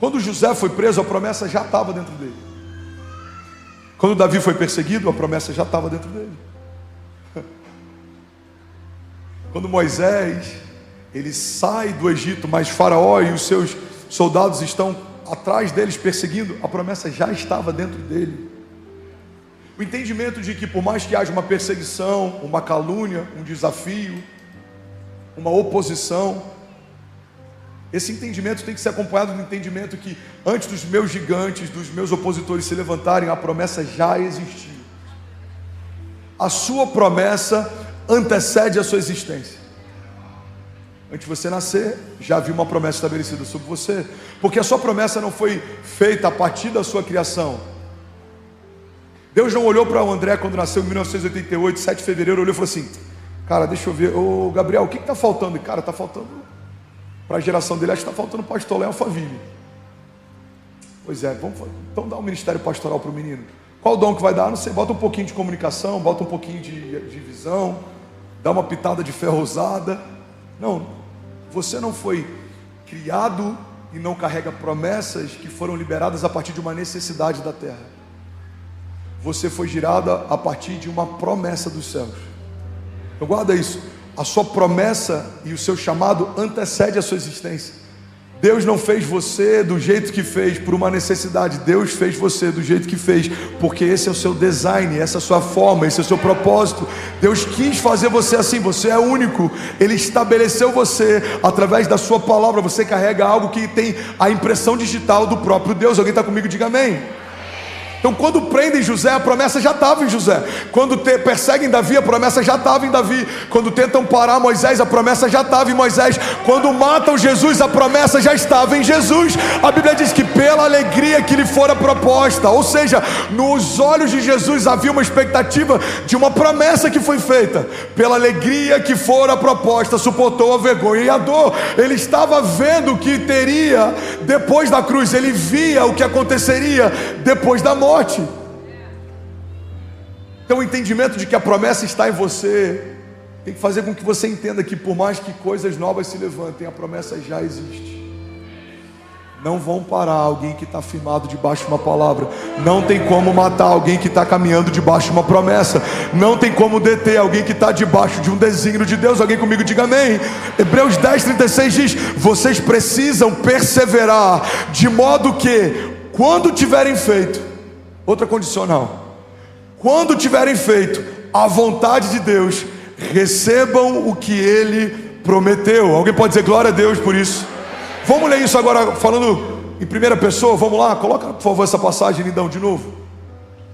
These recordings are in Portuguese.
Quando José foi preso, a promessa já estava dentro dele. Quando Davi foi perseguido, a promessa já estava dentro dele. Quando Moisés, ele sai do Egito, mas Faraó e os seus soldados estão atrás deles perseguindo, a promessa já estava dentro dele. O entendimento de que por mais que haja uma perseguição, uma calúnia, um desafio, uma oposição, esse entendimento tem que ser acompanhado do entendimento que antes dos meus gigantes, dos meus opositores se levantarem, a promessa já existia. A sua promessa antecede a sua existência. Antes de você nascer, já havia uma promessa estabelecida sobre você, porque a sua promessa não foi feita a partir da sua criação. Deus não olhou para o André quando nasceu em 1988, 7 de fevereiro, olhou e falou assim: cara, deixa eu ver, ô Gabriel, o que está faltando? E, cara, está faltando, para a geração dele, acho que está faltando pastor Léo Alphaville. Pois é, então dá um ministério pastoral para o menino. Qual o dom que vai dar? Não sei, bota um pouquinho de comunicação, bota um pouquinho de visão, dá uma pitada de fé rosada. Não, você não foi criado e não carrega promessas que foram liberadas a partir de uma necessidade da terra. Você foi gerado a partir de uma promessa dos céus. Então guarda isso. A sua promessa e o seu chamado antecede a sua existência. Deus não fez você do jeito que fez por uma necessidade. Deus fez você do jeito que fez porque esse é o seu design, essa é a sua forma, esse é o seu propósito. Deus quis fazer você assim, você é único. Ele estabeleceu você através da sua palavra. Você carrega algo que tem a impressão digital do próprio Deus. Alguém está comigo? Diga amém. Então quando prendem José, a promessa já estava em José. Quando perseguem Davi, a promessa já estava em Davi. Quando tentam parar Moisés, a promessa já estava em Moisés. Quando matam Jesus, a promessa já estava em Jesus. A Bíblia diz que pela alegria que lhe fora proposta, ou seja, nos olhos de Jesus havia uma expectativa de uma promessa que foi feita. Pela alegria que fora proposta, suportou a vergonha e a dor. Ele estava vendo o que teria depois da cruz. Ele via o que aconteceria depois da morte. Então o entendimento de que a promessa está em você tem que fazer com que você entenda que por mais que coisas novas se levantem, a promessa já existe. Não vão parar alguém que está firmado debaixo de uma palavra. Não tem como matar alguém que está caminhando debaixo de uma promessa. Não tem como deter alguém que está debaixo de um desígnio de Deus. Alguém comigo diga amém. Hebreus 10:36 diz: vocês precisam perseverar, de modo que quando tiverem feito, outra condicional, quando tiverem feito a vontade de Deus, recebam o que Ele prometeu. Alguém pode dizer glória a Deus por isso? Vamos ler isso agora falando em primeira pessoa. Vamos lá, coloca por favor essa passagem, lindão, de novo.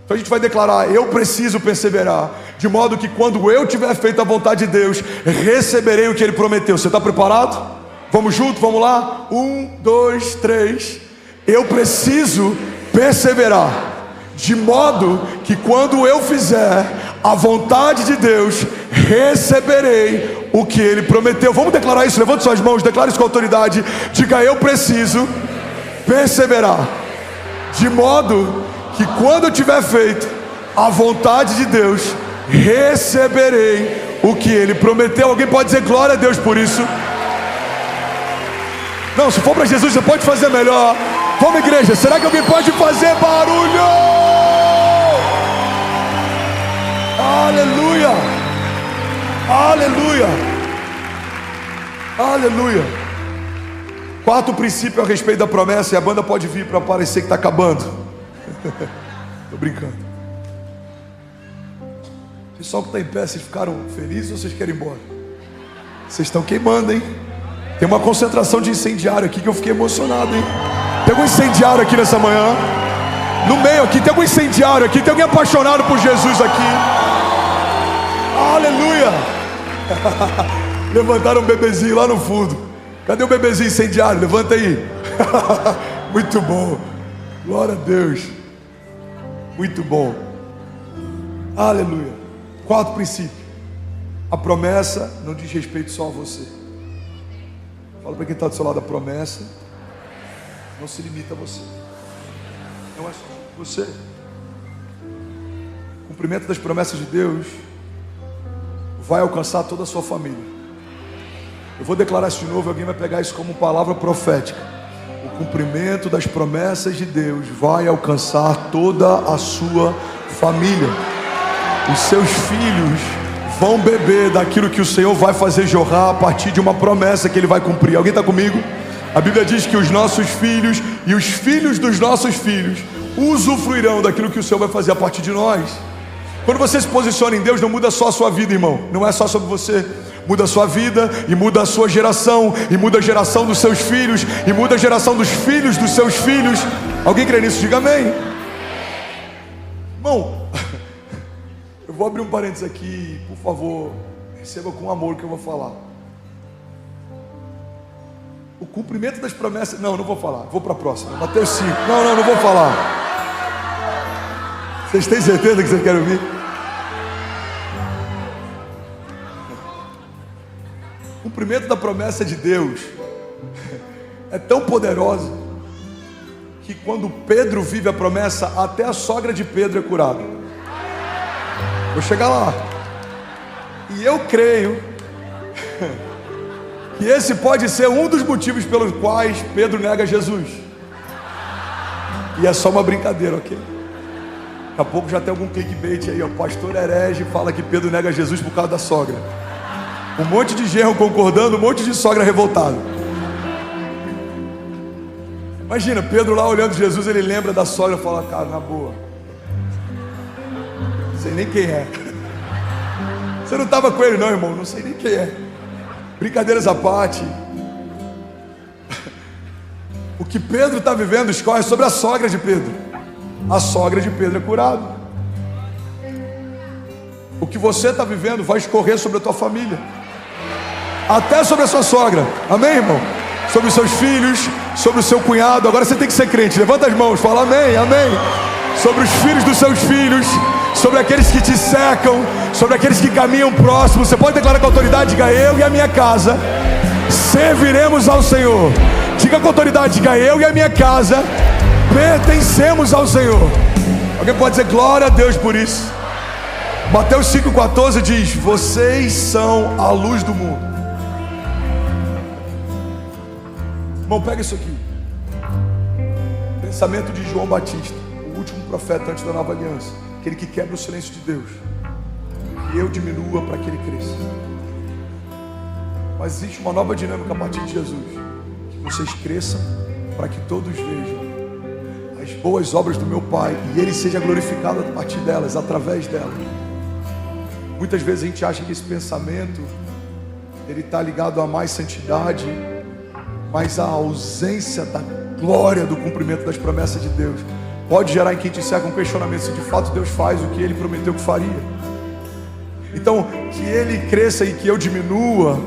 Então a gente vai declarar: eu preciso perseverar, de modo que quando eu tiver feito a vontade de Deus, receberei o que Ele prometeu. Você está preparado? Vamos junto, vamos lá. 1, 2, 3. Eu preciso perseverar, de modo que quando eu fizer a vontade de Deus, receberei o que Ele prometeu. Vamos declarar isso, levante suas mãos, declare isso com autoridade. Diga: eu preciso perseverar, de modo que quando eu tiver feito a vontade de Deus, receberei o que Ele prometeu. Alguém pode dizer glória a Deus por isso? Não, se for para Jesus, você pode fazer melhor. Vamos, igreja, será que alguém pode fazer barulho? Aleluia, aleluia, aleluia. Quarto princípio a respeito da promessa, e a banda pode vir para parecer que está acabando. Estou brincando. Pessoal que está em pé, vocês ficaram felizes ou vocês querem ir embora? Vocês estão queimando, hein? Tem uma concentração de incendiário aqui que eu fiquei emocionado, hein? Tem algum incendiário aqui nessa manhã? No meio aqui, tem algum incendiário aqui? Tem alguém apaixonado por Jesus aqui? Aleluia! Levantaram um bebezinho lá no fundo. Cadê o bebezinho incendiário? Levanta aí. Muito bom. Glória a Deus. Muito bom. Aleluia. Quarto princípio: a promessa não diz respeito só a você. Fala para quem está do seu lado: a promessa não se limita a você. Não é só você. O cumprimento das promessas de Deus vai alcançar toda a sua família. Eu vou declarar isso de novo, alguém vai pegar isso como palavra profética. O cumprimento das promessas de Deus vai alcançar toda a sua família. Os seus filhos vão beber daquilo que o Senhor vai fazer jorrar a partir de uma promessa que Ele vai cumprir. Alguém está comigo? A Bíblia diz que os nossos filhos e os filhos dos nossos filhos usufruirão daquilo que o Senhor vai fazer a partir de nós. Quando você se posiciona em Deus, não muda só a sua vida, irmão. Não é só sobre você. Muda a sua vida e muda a sua geração, e muda a geração dos seus filhos, e muda a geração dos filhos dos seus filhos. Alguém crê nisso? Diga amém. Irmão, eu vou abrir um parênteses aqui, por favor, receba com amor o que eu vou falar. O cumprimento das promessas... Não vou falar, vou para a próxima. Mateus 5. Não vou falar. Vocês têm certeza que vocês querem ouvir? O cumprimento da promessa de Deus é tão poderoso que quando Pedro vive a promessa, até a sogra de Pedro é curada. Vou chegar lá. E eu creio que esse pode ser um dos motivos pelos quais Pedro nega Jesus. E é só uma brincadeira, ok? Daqui a pouco já tem algum clickbait aí, ó. Pastor herege fala que Pedro nega Jesus por causa da sogra. Um monte de genro concordando, um monte de sogra revoltada. Imagina, Pedro lá olhando Jesus, ele lembra da sogra e fala: cara, na boa, não sei nem quem é. Você não estava com ele não, irmão? Não sei nem quem é. Brincadeiras à parte. O que Pedro está vivendo escorre sobre a sogra de Pedro. A sogra de Pedro é curada. O que você está vivendo vai escorrer sobre a tua família, até sobre a sua sogra. Amém, irmão? Sobre os seus filhos, sobre o seu cunhado. Agora você tem que ser crente. Levanta as mãos, fala amém, amém. Sobre os filhos dos seus filhos, sobre aqueles que te cercam, sobre aqueles que caminham próximo. Você pode declarar com autoridade: diga, eu e a minha casa serviremos ao Senhor. Diga com autoridade: diga, eu e a minha casa pertencemos ao Senhor. Alguém pode dizer glória a Deus por isso? Mateus 5,14 diz: vocês são a luz do mundo. Irmão, pega isso aqui. Pensamento de João Batista, o último profeta antes da nova aliança. Aquele que quebra o silêncio de Deus. Que eu diminua para que ele cresça. Mas existe uma nova dinâmica a partir de Jesus. Que vocês cresçam para que todos vejam as boas obras do meu Pai e Ele seja glorificado a partir delas, através delas. Muitas vezes a gente acha que esse pensamento ele está ligado a mais santidade, mas a ausência da glória do cumprimento das promessas de Deus pode gerar em quem te cerca um questionamento se de fato Deus faz o que Ele prometeu que faria. Então, que Ele cresça e que eu diminua.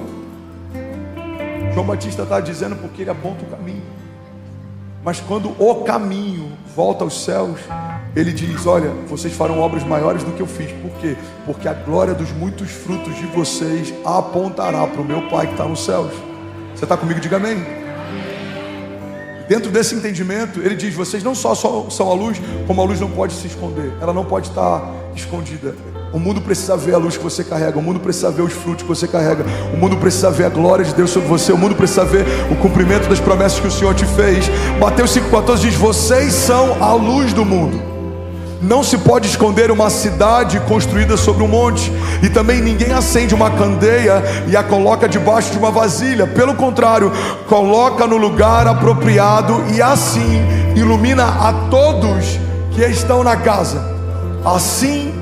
João Batista está dizendo porque ele aponta o caminho. Mas quando o caminho volta aos céus, ele diz: olha, vocês farão obras maiores do que eu fiz. Por quê? Porque a glória dos muitos frutos de vocês apontará para o meu Pai que está nos céus. Você está comigo? Diga amém. Dentro desse entendimento, ele diz: vocês não só são a luz, como a luz não pode se esconder. Ela não pode estar escondida. O mundo precisa ver a luz que você carrega. O mundo precisa ver os frutos que você carrega. O mundo precisa ver a glória de Deus sobre você. O mundo precisa ver o cumprimento das promessas que o Senhor te fez. Mateus 5,14 diz: vocês são a luz do mundo. Não se pode esconder uma cidade construída sobre um monte. E também ninguém acende uma candeia e a coloca debaixo de uma vasilha. Pelo contrário, coloca no lugar apropriado e assim ilumina a todos que estão na casa. Assim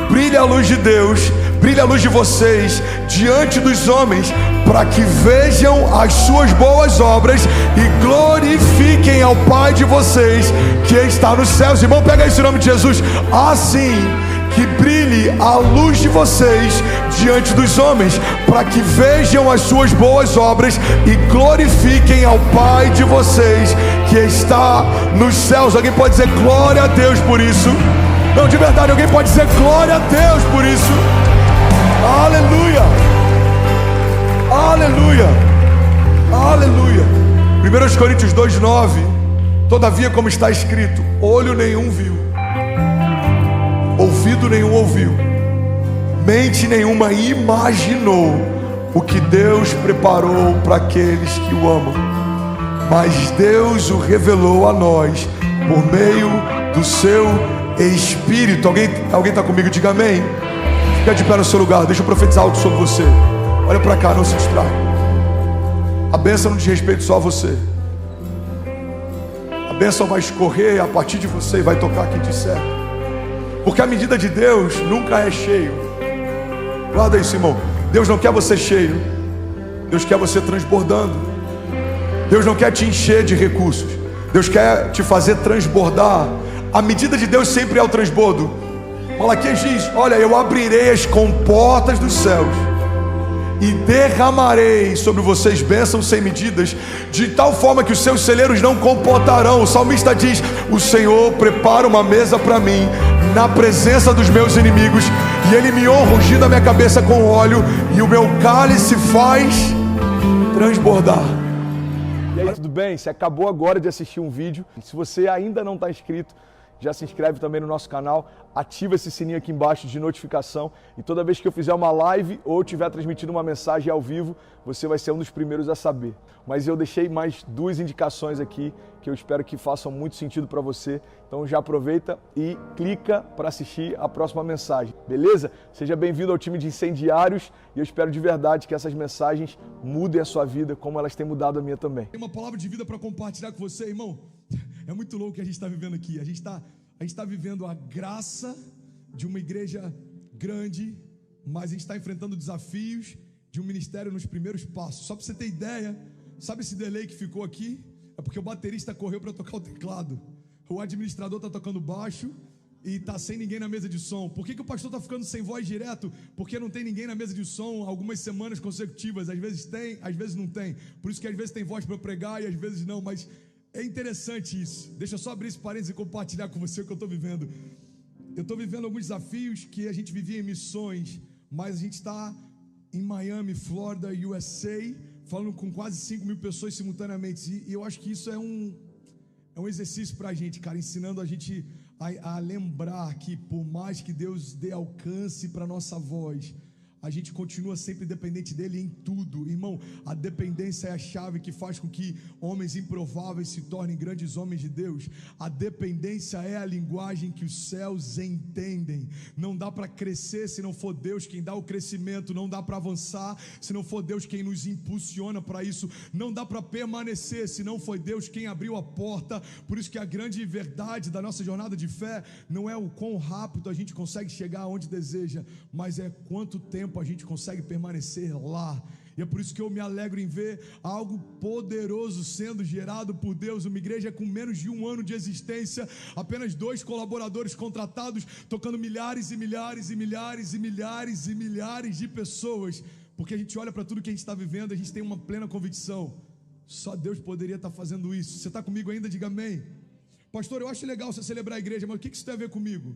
brilha a luz de Deus, brilha a luz de vocês diante dos homens, para que vejam as suas boas obras e glorifiquem ao Pai de vocês que está nos céus. Irmão, pega isso em nome de Jesus. Assim que brilhe a luz de vocês diante dos homens, para que vejam as suas boas obras e glorifiquem ao Pai de vocês que está nos céus. Alguém pode dizer glória a Deus por isso? Não, de verdade, alguém pode dizer glória a Deus por isso? Aleluia, aleluia, aleluia. 1 Coríntios 2,9: todavia, como está escrito, olho nenhum viu, ouvido nenhum ouviu, mente nenhuma imaginou o que Deus preparou para aqueles que o amam. mas Deus o revelou a nós por meio do seu Espírito. Alguém está comigo? Diga amém. Fica de pé no seu lugar, deixa eu profetizar algo sobre você. Olha para cá, não se distrai. A bênção não diz respeito só a você. A bênção vai escorrer a partir de você e vai tocar quem te cerca. Porque a medida de Deus nunca é cheio. Guarda isso, irmão. Deus não quer você cheio, Deus quer você transbordando. Deus não quer te encher de recursos, Deus quer te fazer transbordar. A medida de Deus sempre é o transbordo. Malaquias diz: olha, eu abrirei as comportas dos céus e derramarei sobre vocês bênçãos sem medidas, de tal forma que os seus celeiros não comportarão. O salmista diz: o Senhor prepara uma mesa para mim na presença dos meus inimigos, e Ele me honra ungindo a minha cabeça com óleo, e o meu cálice faz transbordar. E aí, tudo bem? Você acabou agora de assistir um vídeo. Se você ainda não está inscrito, já se inscreve também no nosso canal, ativa esse sininho aqui embaixo de notificação, e toda vez que eu fizer uma live ou estiver transmitindo uma mensagem ao vivo, você vai ser um dos primeiros a saber. Mas eu deixei mais 2 indicações aqui que eu espero que façam muito sentido para você. Então já aproveita e clica para assistir a próxima mensagem, beleza? Seja bem-vindo ao time de incendiários, e eu espero de verdade que essas mensagens mudem a sua vida como elas têm mudado a minha também. Tem uma palavra de vida para compartilhar com você, irmão. É muito louco o que a gente está vivendo aqui. A gente está vivendo a graça de uma igreja grande, mas a gente está enfrentando desafios de um ministério nos primeiros passos. Só para você ter ideia, sabe esse delay que ficou aqui? É porque o baterista correu para tocar o teclado, o administrador está tocando baixo e está sem ninguém na mesa de som. Por que o pastor está ficando sem voz direto? Porque não tem ninguém na mesa de som algumas semanas consecutivas. Às vezes tem, às vezes não tem. Por isso que às vezes tem voz para pregar e às vezes não, mas é interessante isso. Deixa eu só abrir esse parênteses e compartilhar com você o que eu estou vivendo. Eu estou vivendo alguns desafios que a gente vivia em missões, mas a gente está em Miami, Flórida, USA, falando com quase 5 mil pessoas simultaneamente. E eu acho que isso é um exercício para a gente, cara, ensinando a gente a lembrar que por mais que Deus dê alcance para a nossa voz, a gente continua sempre dependente dele em tudo. Irmão, a dependência é a chave que faz com que homens improváveis se tornem grandes homens de Deus. A dependência é a linguagem que os céus entendem. Não dá para crescer se não for Deus quem dá o crescimento. Não dá para avançar se não for Deus quem nos impulsiona para isso. Não dá para permanecer se não foi Deus quem abriu a porta. Por isso que a grande verdade da nossa jornada de fé não é o quão rápido a gente consegue chegar aonde deseja, mas é quanto tempo a gente consegue permanecer lá. E é por isso que eu me alegro em ver algo poderoso sendo gerado por Deus. Uma igreja com menos de 1 ano de existência, apenas 2 colaboradores contratados, tocando milhares e milhares e milhares e milhares e milhares de pessoas. Porque a gente olha para tudo que a gente está vivendo, a gente tem uma plena convicção: só Deus poderia estar fazendo isso. Você está comigo ainda? Diga amém. Pastor, eu acho legal você celebrar a igreja, mas o que isso tem a ver comigo?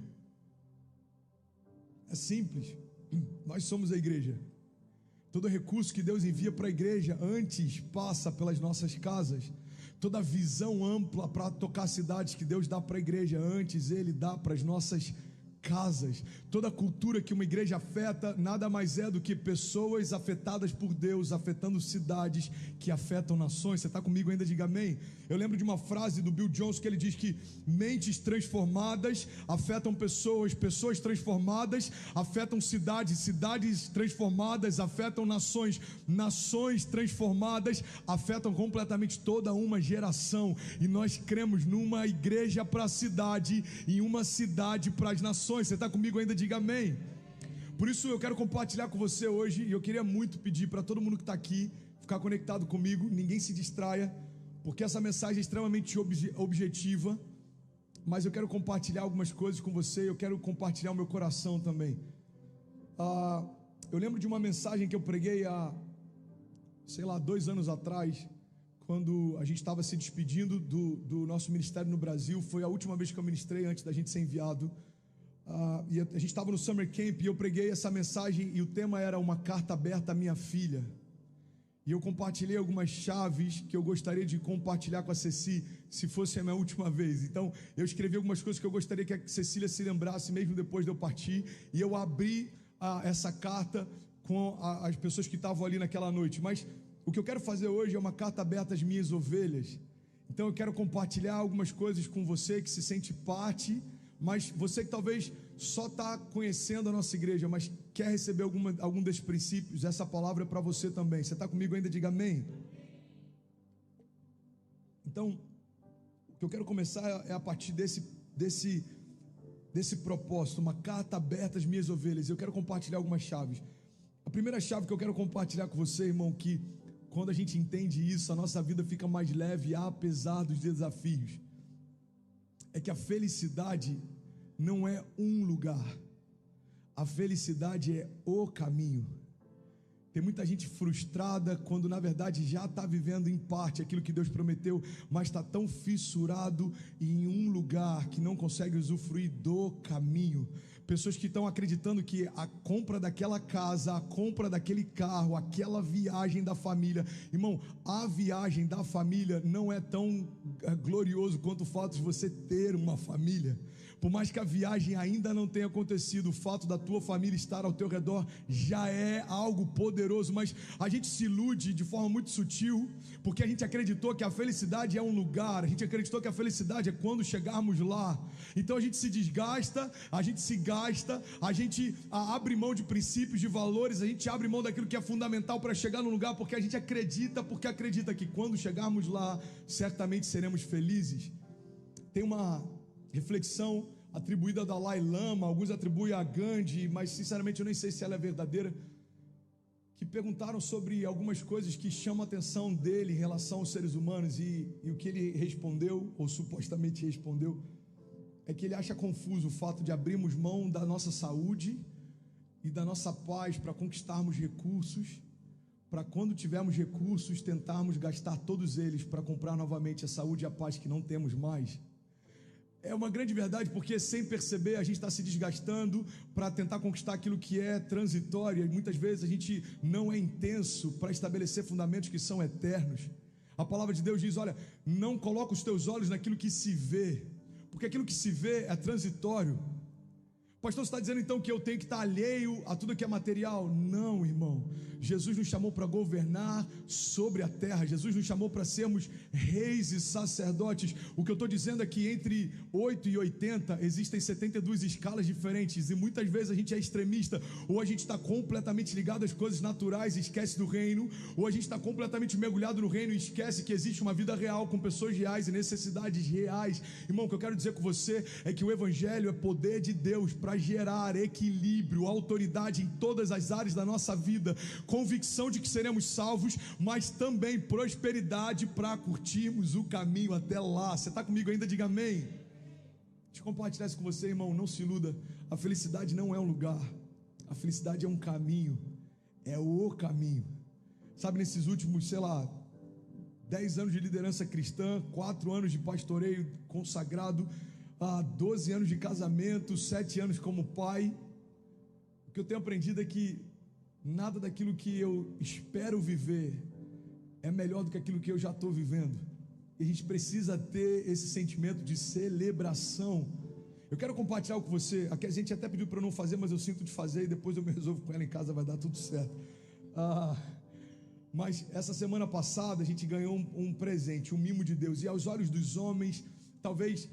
É simples. Nós somos a igreja. Todo recurso que Deus envia para a igreja antes passa pelas nossas casas. Toda visão ampla para tocar cidades que Deus dá para a igreja antes Ele dá para as nossas casas. Toda cultura que uma igreja afeta nada mais é do que pessoas afetadas por Deus, afetando cidades que afetam nações. Você está comigo ainda? Diga amém. Eu lembro de uma frase do Bill Johnson que ele diz que mentes transformadas afetam pessoas, pessoas transformadas afetam cidades, cidades transformadas afetam nações, nações transformadas afetam completamente toda uma geração. E nós cremos numa igreja para a cidade e uma cidade para as nações. Você está comigo ainda? Diga amém. Por isso eu quero compartilhar com você hoje, e eu queria muito pedir para todo mundo que está aqui ficar conectado comigo, ninguém se distraia, porque essa mensagem é extremamente objetiva, mas eu quero compartilhar algumas coisas com você. Eu quero compartilhar o meu coração também. Eu lembro de uma mensagem que eu preguei há, 2 anos atrás, quando a gente estava se despedindo do nosso ministério no Brasil. Foi a última vez que eu ministrei antes da gente ser enviado. E a gente estava no Summer Camp, e eu preguei essa mensagem, e o tema era uma carta aberta à minha filha. E eu compartilhei algumas chaves que eu gostaria de compartilhar com a Ceci, se fosse a minha última vez. Então, eu escrevi algumas coisas que eu gostaria que a Cecília se lembrasse, mesmo depois de eu partir. E eu abri essa carta com as pessoas que estavam ali naquela noite. Mas O que eu quero fazer hoje é uma carta aberta às minhas ovelhas. Então eu quero compartilhar algumas coisas com você que se sente parte, mas você que talvez só está conhecendo a nossa igreja, mas quer receber algum desses princípios, essa palavra é para você também. Você está comigo ainda? Diga amém. Então, o que eu quero começar é a partir desse propósito, uma carta aberta às minhas ovelhas. Eu quero compartilhar algumas chaves. A primeira chave que eu quero compartilhar com você, irmão, que quando a gente entende isso, a nossa vida fica mais leve, apesar dos desafios. É que a felicidade não é um lugar, a felicidade é o caminho. Tem muita gente frustrada quando na verdade já está vivendo em parte aquilo que Deus prometeu, mas está tão fissurado em um lugar que não consegue usufruir do caminho. Pessoas que estão acreditando que a compra daquela casa, a compra daquele carro, aquela viagem da família, irmão, a viagem da família não é tão glorioso quanto o fato de você ter uma família. Por mais que a viagem ainda não tenha acontecido, o fato da tua família estar ao teu redor já é algo poderoso, mas a gente se ilude de forma muito sutil, porque a gente acreditou que a felicidade é um lugar, a gente acreditou que a felicidade é quando chegarmos lá. Então a gente se desgasta, a gente se gasta, a gente abre mão de princípios, de valores, a gente abre mão daquilo que é fundamental para chegar no lugar, porque a gente acredita, que quando chegarmos lá, certamente seremos felizes. Tem uma reflexão atribuída a Dalai Lama, alguns atribuem a Gandhi, mas sinceramente eu nem sei se ela é verdadeira, que perguntaram sobre algumas coisas que chamam a atenção dele em relação aos seres humanos, e o que ele respondeu, ou supostamente respondeu, é que ele acha confuso o fato de abrirmos mão da nossa saúde e da nossa paz para conquistarmos recursos, para quando tivermos recursos tentarmos gastar todos eles para comprar novamente a saúde e a paz que não temos mais. É uma grande verdade, porque sem perceber a gente está se desgastando para tentar conquistar aquilo que é transitório, e muitas vezes a gente não é intenso para estabelecer fundamentos que são eternos. A palavra de Deus diz: olha, não coloca os teus olhos naquilo que se vê, porque aquilo que se vê é transitório. Pastor, você está dizendo então que eu tenho que estar alheio a tudo que é material? Não, irmão. Jesus nos chamou para governar sobre a terra. Jesus nos chamou para sermos reis e sacerdotes. O que eu estou dizendo é que entre 8 e 80 existem 72 escalas diferentes, e muitas vezes a gente é extremista. Ou a gente está completamente ligado às coisas naturais e esquece do reino, ou a gente está completamente mergulhado no reino e esquece que existe uma vida real com pessoas reais e necessidades reais. Irmão, o que eu quero dizer com você é que o evangelho é poder de Deus para gerar equilíbrio, autoridade em todas as áreas da nossa vida, convicção de que seremos salvos, mas também prosperidade para curtirmos o caminho até lá. Você está comigo ainda? Diga amém. Deixa eu compartilhar isso com você, irmão. Não se iluda, a felicidade não é um lugar, a felicidade é um caminho, é o caminho. Sabe, nesses últimos, 10 anos de liderança cristã, 4 anos de pastoreio consagrado, 12 anos de casamento, 7 anos como pai, o que eu tenho aprendido é que nada daquilo que eu espero viver é melhor do que aquilo que eu já estou vivendo, e a gente precisa ter esse sentimento de celebração. Eu quero compartilhar com você, aqui a gente até pediu para eu não fazer, mas eu sinto de fazer, e depois eu me resolvo com ela em casa, vai dar tudo certo. Mas essa semana passada a gente ganhou um presente, um mimo de Deus, e aos olhos dos homens talvez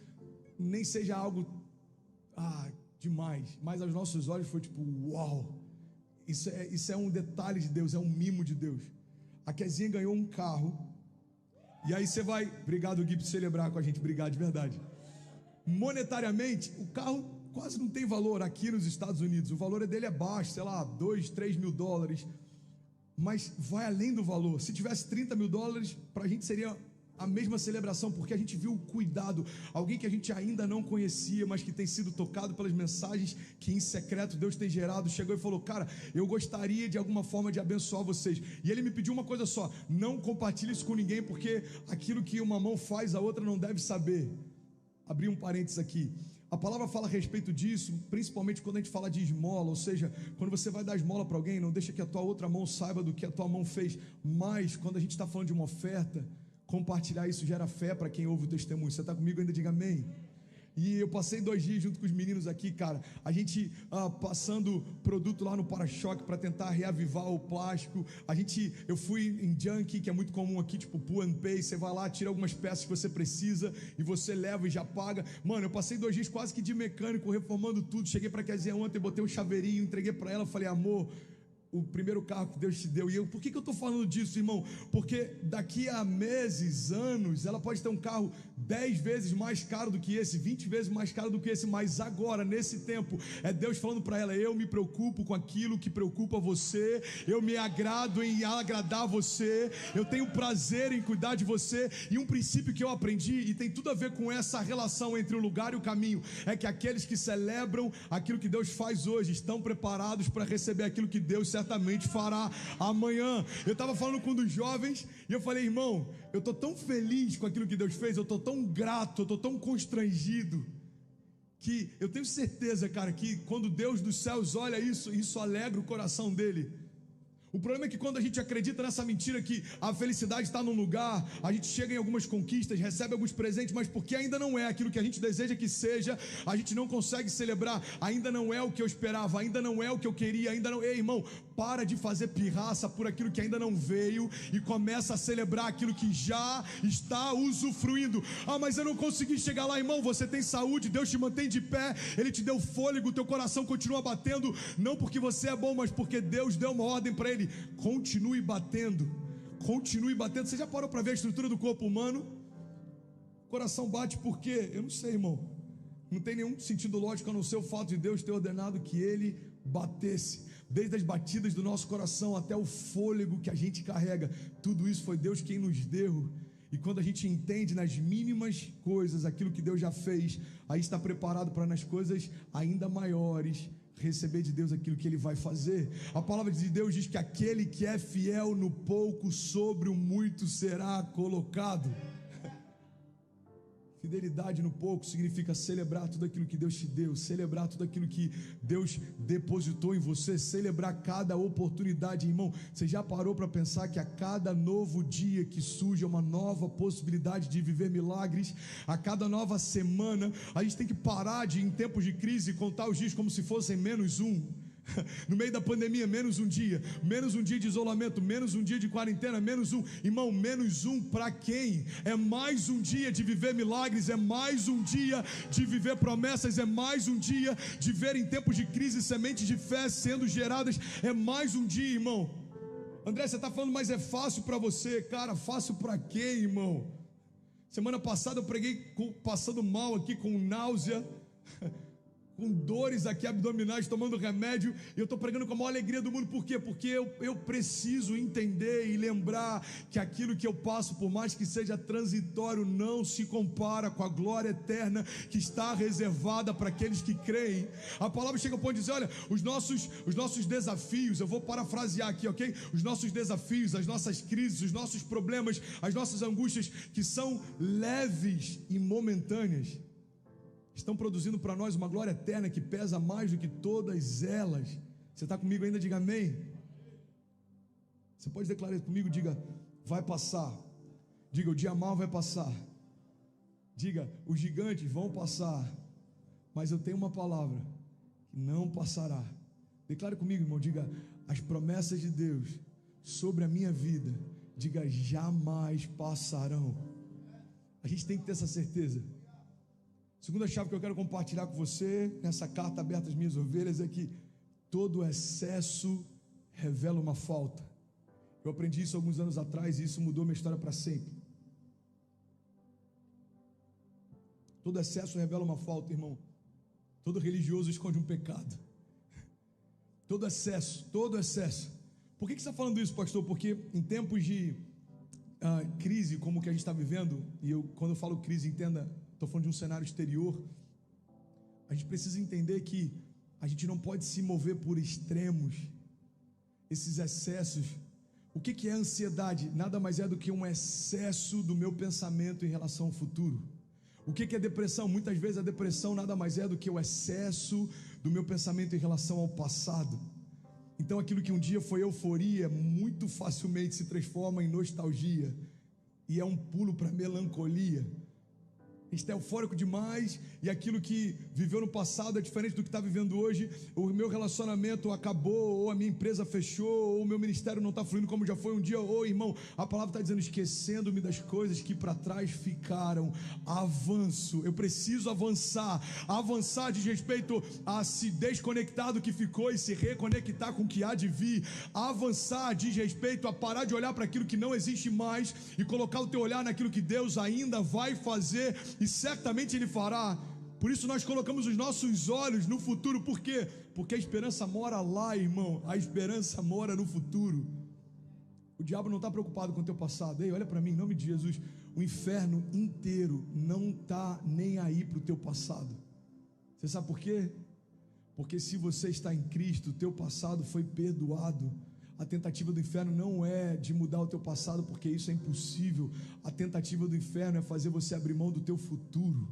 nem seja algo demais, mas aos nossos olhos foi tipo, uau, isso é um detalhe de Deus, é um mimo de Deus. A Kezinha ganhou um carro, e aí você vai, obrigado Gui por celebrar com a gente, obrigado de verdade. Monetariamente, o carro quase não tem valor aqui nos Estados Unidos, o valor dele é baixo, 2, 3 mil dólares, mas vai além do valor. Se tivesse 30 mil dólares, para a gente seria a mesma celebração, porque a gente viu o cuidado, alguém que a gente ainda não conhecia, mas que tem sido tocado pelas mensagens que em secreto Deus tem gerado, chegou e falou: cara, eu gostaria de alguma forma de abençoar vocês, e ele me pediu uma coisa só: não compartilhe isso com ninguém, porque aquilo que uma mão faz, a outra não deve saber. Abri um parênteses aqui, a palavra fala a respeito disso, principalmente quando a gente fala de esmola, ou seja, quando você vai dar esmola para alguém, não deixa que a tua outra mão saiba do que a tua mão fez, mas quando a gente está falando de uma oferta, compartilhar isso gera fé para quem ouve o testemunho. Você está comigo ainda? Diga amém. E eu passei 2 dias junto com os meninos aqui, cara. A gente passando produto lá no para-choque para tentar reavivar o plástico. Eu fui em Junkie, que é muito comum aqui, tipo Pull and Pay. Você vai lá, tira algumas peças que você precisa e você leva e já paga. Mano, eu passei 2 dias quase que de mecânico, reformando tudo. Cheguei para Kézia ontem, botei um chaveirinho, entreguei para ela, falei: amor, o primeiro carro que Deus te deu. E por que eu estou falando disso, irmão? Porque daqui a meses, anos, ela pode ter um carro 10 vezes mais caro do que esse, 20 vezes mais caro do que esse, mas agora, nesse tempo, é Deus falando para ela: eu me preocupo com aquilo que preocupa você, eu me agrado em agradar você, eu tenho prazer em cuidar de você. E um princípio que eu aprendi, e tem tudo a ver com essa relação entre o lugar e o caminho, é que aqueles que celebram aquilo que Deus faz hoje, estão preparados para receber aquilo que Deus certamente fará amanhã. Eu estava falando com um dos jovens e eu falei: irmão, eu estou tão feliz com aquilo que Deus fez, eu estou tão grato, eu estou tão constrangido, que eu tenho certeza, cara, que quando Deus dos céus olha isso alegra o coração dele. O problema é que quando a gente acredita nessa mentira que a felicidade está num lugar, a gente chega em algumas conquistas, recebe alguns presentes, mas porque ainda não é aquilo que a gente deseja que seja, a gente não consegue celebrar. Ainda não é o que eu esperava, ainda não é o que eu queria, ainda não. Ei, irmão, para de fazer pirraça por aquilo que ainda não veio e começa a celebrar aquilo que já está usufruindo. Ah, mas eu não consegui chegar lá. Irmão, você tem saúde, Deus te mantém de pé, Ele te deu fôlego, teu coração continua batendo, não porque você é bom, mas porque Deus deu uma ordem para ele: continue batendo, continue batendo. Você já parou para ver a estrutura do corpo humano? O coração bate por quê? Eu não sei, irmão. Não tem nenhum sentido lógico a não ser o fato de Deus ter ordenado que ele batesse. Desde as batidas do nosso coração até o fôlego que a gente carrega, tudo isso foi Deus quem nos deu. E quando a gente entende nas mínimas coisas aquilo que Deus já fez, aí está preparado para nas coisas ainda maiores receber de Deus aquilo que Ele vai fazer. A palavra de Deus diz que aquele que é fiel no pouco, sobre o muito será colocado. Fidelidade no pouco significa celebrar tudo aquilo que Deus te deu, celebrar tudo aquilo que Deus depositou em você, celebrar cada oportunidade. Irmão, você já parou para pensar que a cada novo dia que surge uma nova possibilidade de viver milagres? A cada nova semana a gente tem que parar de, em tempos de crise, contar os dias como se fossem menos um. No meio da pandemia, menos um dia de isolamento, menos um dia de quarentena, menos um. Irmão, menos um para quem? É mais um dia de viver milagres, é mais um dia de viver promessas, é mais um dia de ver em tempos de crise sementes de fé sendo geradas, é mais um dia, irmão. André, você está falando, mas é fácil para você. Cara, fácil para quem, irmão? Semana passada eu preguei passando mal aqui, com náusea, com dores aqui abdominais, tomando remédio, e eu estou pregando com a maior alegria do mundo. Por quê? Porque eu preciso entender e lembrar que aquilo que eu passo, por mais que seja transitório, não se compara com a glória eterna que está reservada para aqueles que creem. A palavra chega ao ponto de dizer: olha, os nossos desafios, eu vou parafrasear aqui, ok? Os nossos desafios, as nossas crises, os nossos problemas, as nossas angústias, que são leves e momentâneas, estão produzindo para nós uma glória eterna que pesa mais do que todas elas. Você está comigo ainda? Diga amém. Você pode declarar comigo? Diga: vai passar. Diga: o dia mau vai passar. Diga: os gigantes vão passar, mas eu tenho uma palavra que não passará. Declare comigo, irmão. Diga: as promessas de Deus sobre a minha vida, diga, jamais passarão. A gente tem que ter essa certeza. Segunda chave que eu quero compartilhar com você, nessa carta aberta às minhas ovelhas, é que todo excesso revela uma falta. Eu aprendi isso alguns anos atrás e isso mudou minha história para sempre. Todo excesso revela uma falta, irmão. Todo religioso esconde um pecado. Todo excesso. Por que você está falando isso, pastor? Porque em tempos de crise como o que a gente está vivendo, e quando eu falo crise, entenda, estou falando de um cenário exterior, a gente precisa entender que a gente não pode se mover por extremos, esses excessos. O que é ansiedade? Nada mais é do que um excesso do meu pensamento em relação ao futuro. O que é depressão? Muitas vezes a depressão nada mais é do que o excesso do meu pensamento em relação ao passado. Então aquilo que um dia foi euforia, muito facilmente se transforma em nostalgia, e é um pulo para melancolia. A gente está eufórico demais e aquilo que viveu no passado é diferente do que está vivendo hoje. O meu relacionamento acabou, ou a minha empresa fechou, ou o meu ministério não está fluindo como já foi um dia. Ô irmão, a palavra está dizendo: esquecendo-me das coisas que para trás ficaram. Avanço, eu preciso avançar. Avançar diz respeito a se desconectar do que ficou e se reconectar com o que há de vir. Avançar diz respeito a parar de olhar para aquilo que não existe mais e colocar o teu olhar naquilo que Deus ainda vai fazer, e certamente Ele fará. Por isso nós colocamos os nossos olhos no futuro. Por quê? Porque a esperança mora lá, irmão. A esperança mora no futuro. O diabo não está preocupado com o teu passado. Ei, olha para mim, em nome de Jesus. O inferno inteiro não está nem aí para o teu passado. Você sabe por quê? Porque se você está em Cristo, o teu passado foi perdoado. A tentativa do inferno não é de mudar o teu passado, porque isso é impossível. A tentativa do inferno é fazer você abrir mão do teu futuro.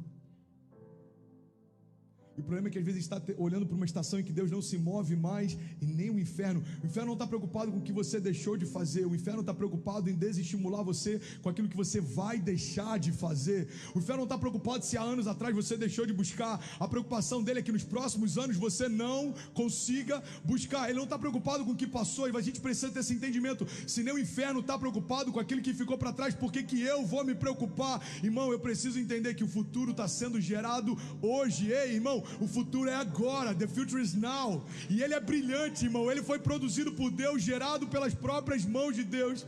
E o problema é que às vezes está olhando para uma estação em que Deus não se move mais, e nem o inferno. O inferno não está preocupado com o que você deixou de fazer. O inferno está preocupado em desestimular você com aquilo que você vai deixar de fazer. O inferno não está preocupado se há anos atrás você deixou de buscar. A preocupação dele é que nos próximos anos você não consiga buscar. Ele não está preocupado com o que passou. E a gente precisa ter esse entendimento. Se nem o inferno está preocupado com aquilo que ficou para trás, por que eu vou me preocupar? Irmão, eu preciso entender que o futuro está sendo gerado hoje. Ei, irmão, o futuro é agora. The future is now. E ele é brilhante, irmão. Ele foi produzido por Deus, gerado pelas próprias mãos de Deus.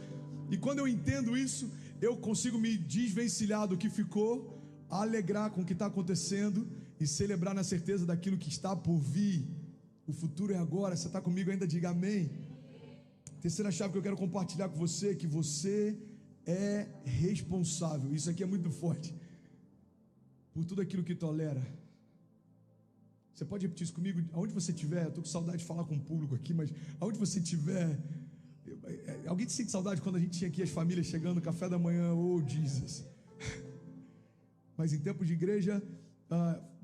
E quando eu entendo isso, eu consigo me desvencilhar do que ficou, alegrar com o que está acontecendo e celebrar na certeza daquilo que está por vir. O futuro é agora. Você está comigo ainda? Diga amém. Terceira chave que eu quero compartilhar com você é que você é responsável. Isso aqui é muito forte. Por tudo aquilo que tolera. Você pode repetir isso comigo? Aonde você estiver, eu estou com saudade de falar com o público aqui, mas aonde você estiver, alguém te sente saudade quando a gente tinha aqui as famílias chegando, café da manhã, oh Jesus. Mas em tempos de igreja,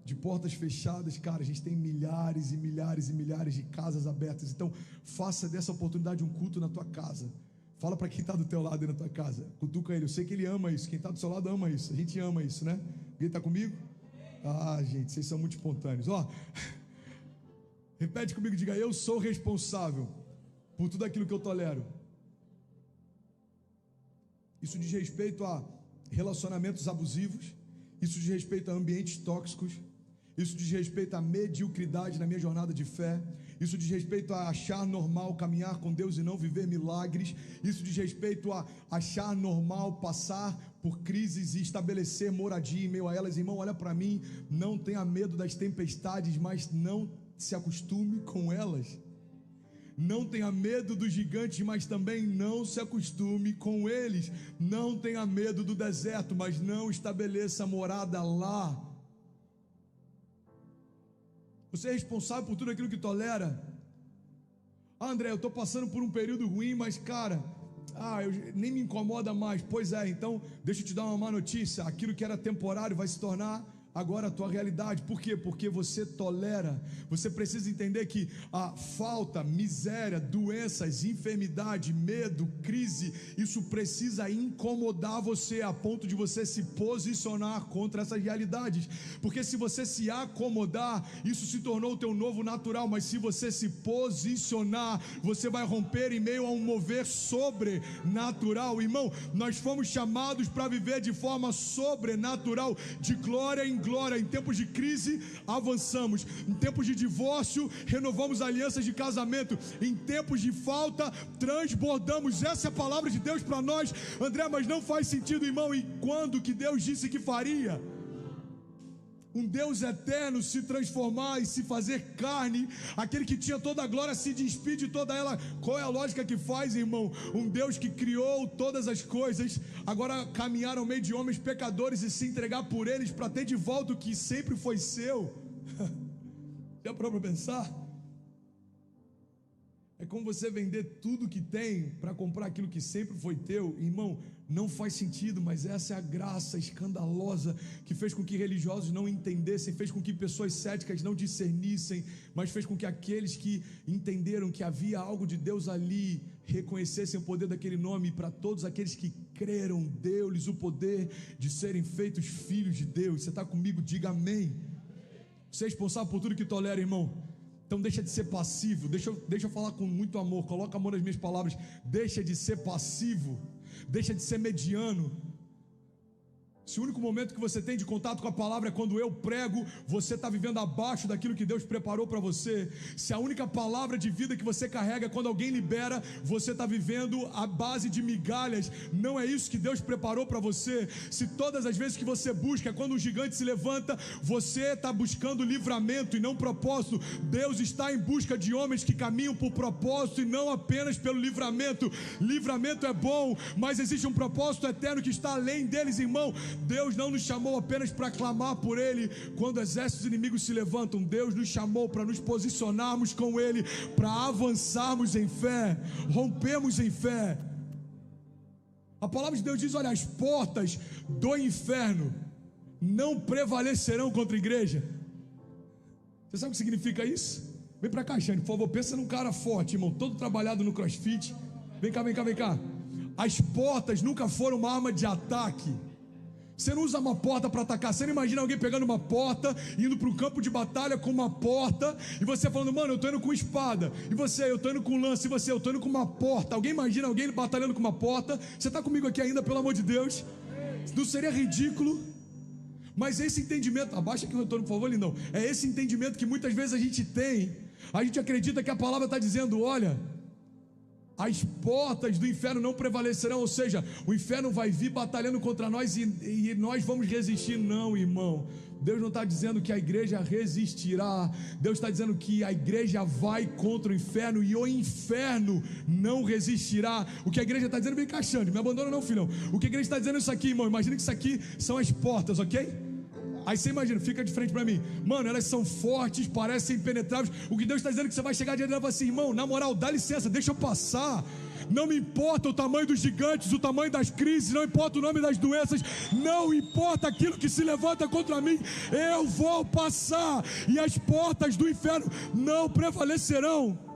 de portas fechadas, cara, a gente tem milhares e milhares e milhares de casas abertas. Então faça dessa oportunidade um culto na tua casa. Fala para quem está do teu lado aí na tua casa, cutuca ele, eu sei que ele ama isso, quem está do seu lado ama isso, a gente ama isso, né? Alguém está comigo? Ah, gente, vocês são muito espontâneos. Repete comigo, diga: eu sou responsável por tudo aquilo que eu tolero. Isso diz respeito a relacionamentos abusivos, isso diz respeito a ambientes tóxicos, isso diz respeito à mediocridade na minha jornada de fé, isso diz respeito a achar normal caminhar com Deus e não viver milagres, isso diz respeito a achar normal passar por crises e estabelecer moradia em meio a elas. Irmão, olha para mim, não tenha medo das tempestades, mas não se acostume com elas. Não tenha medo dos gigantes, mas também não se acostume com eles. Não tenha medo do deserto, mas não estabeleça morada lá. Você é responsável por tudo aquilo que tolera. André, eu estou passando por um período ruim, mas cara, nem me incomoda mais. Pois é, então deixa eu te dar uma má notícia. Aquilo que era temporário vai se tornar agora a tua realidade. Por quê? Porque você tolera. Você precisa entender que a falta, miséria, doenças, enfermidade, medo, crise, isso precisa incomodar você a ponto de você se posicionar contra essas realidades. Porque se você se acomodar, isso se tornou o teu novo natural. Mas se você se posicionar, você vai romper em meio a um mover sobrenatural. Irmão, nós fomos chamados para viver de forma sobrenatural, de glória em glória. Em tempos de crise, avançamos. Em tempos de divórcio, renovamos alianças de casamento. Em tempos de falta, transbordamos. Essa é a palavra de Deus para nós. André, mas não faz sentido, irmão. E quando que Deus disse que faria? Um Deus eterno se transformar e se fazer carne, aquele que tinha toda a glória se despide de toda ela. Qual é a lógica que faz, irmão? Um Deus que criou todas as coisas, agora caminhar ao meio de homens pecadores e se entregar por eles para ter de volta o que sempre foi seu. Já parou para pensar? É como você vender tudo que tem para comprar aquilo que sempre foi teu. Irmão, Não faz sentido, mas essa é a graça escandalosa que fez com que religiosos não entendessem, fez com que pessoas céticas não discernissem, mas fez com que aqueles que entenderam que havia algo de Deus ali reconhecessem o poder daquele nome. E para todos aqueles que creram, deu-lhes o poder de serem feitos filhos de Deus. Você está comigo? Diga amém. Você é responsável por tudo que tolera, irmão. Então deixa de ser passivo. Deixa eu falar com muito amor. Coloca amor nas minhas palavras. Deixa de ser passivo. Deixa de ser mediano. Se o único momento que você tem de contato com a palavra é quando eu prego, você está vivendo abaixo daquilo que Deus preparou para você. Se a única palavra de vida que você carrega é quando alguém libera, você está vivendo à base de migalhas. Não é isso que Deus preparou para você. Se todas as vezes que você busca é quando um gigante se levanta, você está buscando livramento e não propósito. Deus está em busca de homens que caminham por propósito e não apenas pelo livramento. Livramento é bom, mas existe um propósito eterno que está além deles, irmão. Deus não nos chamou apenas para clamar por Ele quando exércitos inimigos se levantam. Deus nos chamou para nos posicionarmos com Ele, para avançarmos em fé, rompermos em fé. A palavra de Deus diz: olha, as portas do inferno não prevalecerão contra a igreja. Você sabe o que significa isso? Vem para cá, Xande, por favor, pensa num cara forte, irmão, todo trabalhado no crossfit. Vem cá, vem cá, vem cá. As portas nunca foram uma arma de ataque. Você não usa uma porta para atacar. Você não imagina alguém pegando uma porta, indo para um campo de batalha com uma porta, e você falando: mano, eu estou indo com espada. E você: eu estou indo com lança. E você: eu estou indo com uma porta. Alguém imagina alguém batalhando com uma porta? Você está comigo aqui ainda, pelo amor de Deus? Não seria ridículo? Mas esse entendimento, abaixa aqui o retorno, por favor, lindão. É esse entendimento que muitas vezes a gente tem. A gente acredita que a palavra está dizendo: olha, as portas do inferno não prevalecerão, ou seja, o inferno vai vir batalhando contra nós e nós vamos resistir. Não, irmão, Deus não está dizendo que a igreja resistirá. Deus está dizendo que a igreja vai contra o inferno e o inferno não resistirá. O que a igreja está dizendo, vem encaixando, me abandona não, filhão. O que a igreja está dizendo é isso aqui, irmão. Imagina que isso aqui são as portas, ok? Aí você imagina, fica de frente para mim, mano, elas são fortes, parecem impenetráveis. O que Deus está dizendo é que você vai chegar diante dela e falar assim: irmão, na moral, dá licença, deixa eu passar. Não me importa o tamanho dos gigantes, o tamanho das crises, não importa o nome das doenças, não importa aquilo que se levanta contra mim, eu vou passar, e as portas do inferno não prevalecerão.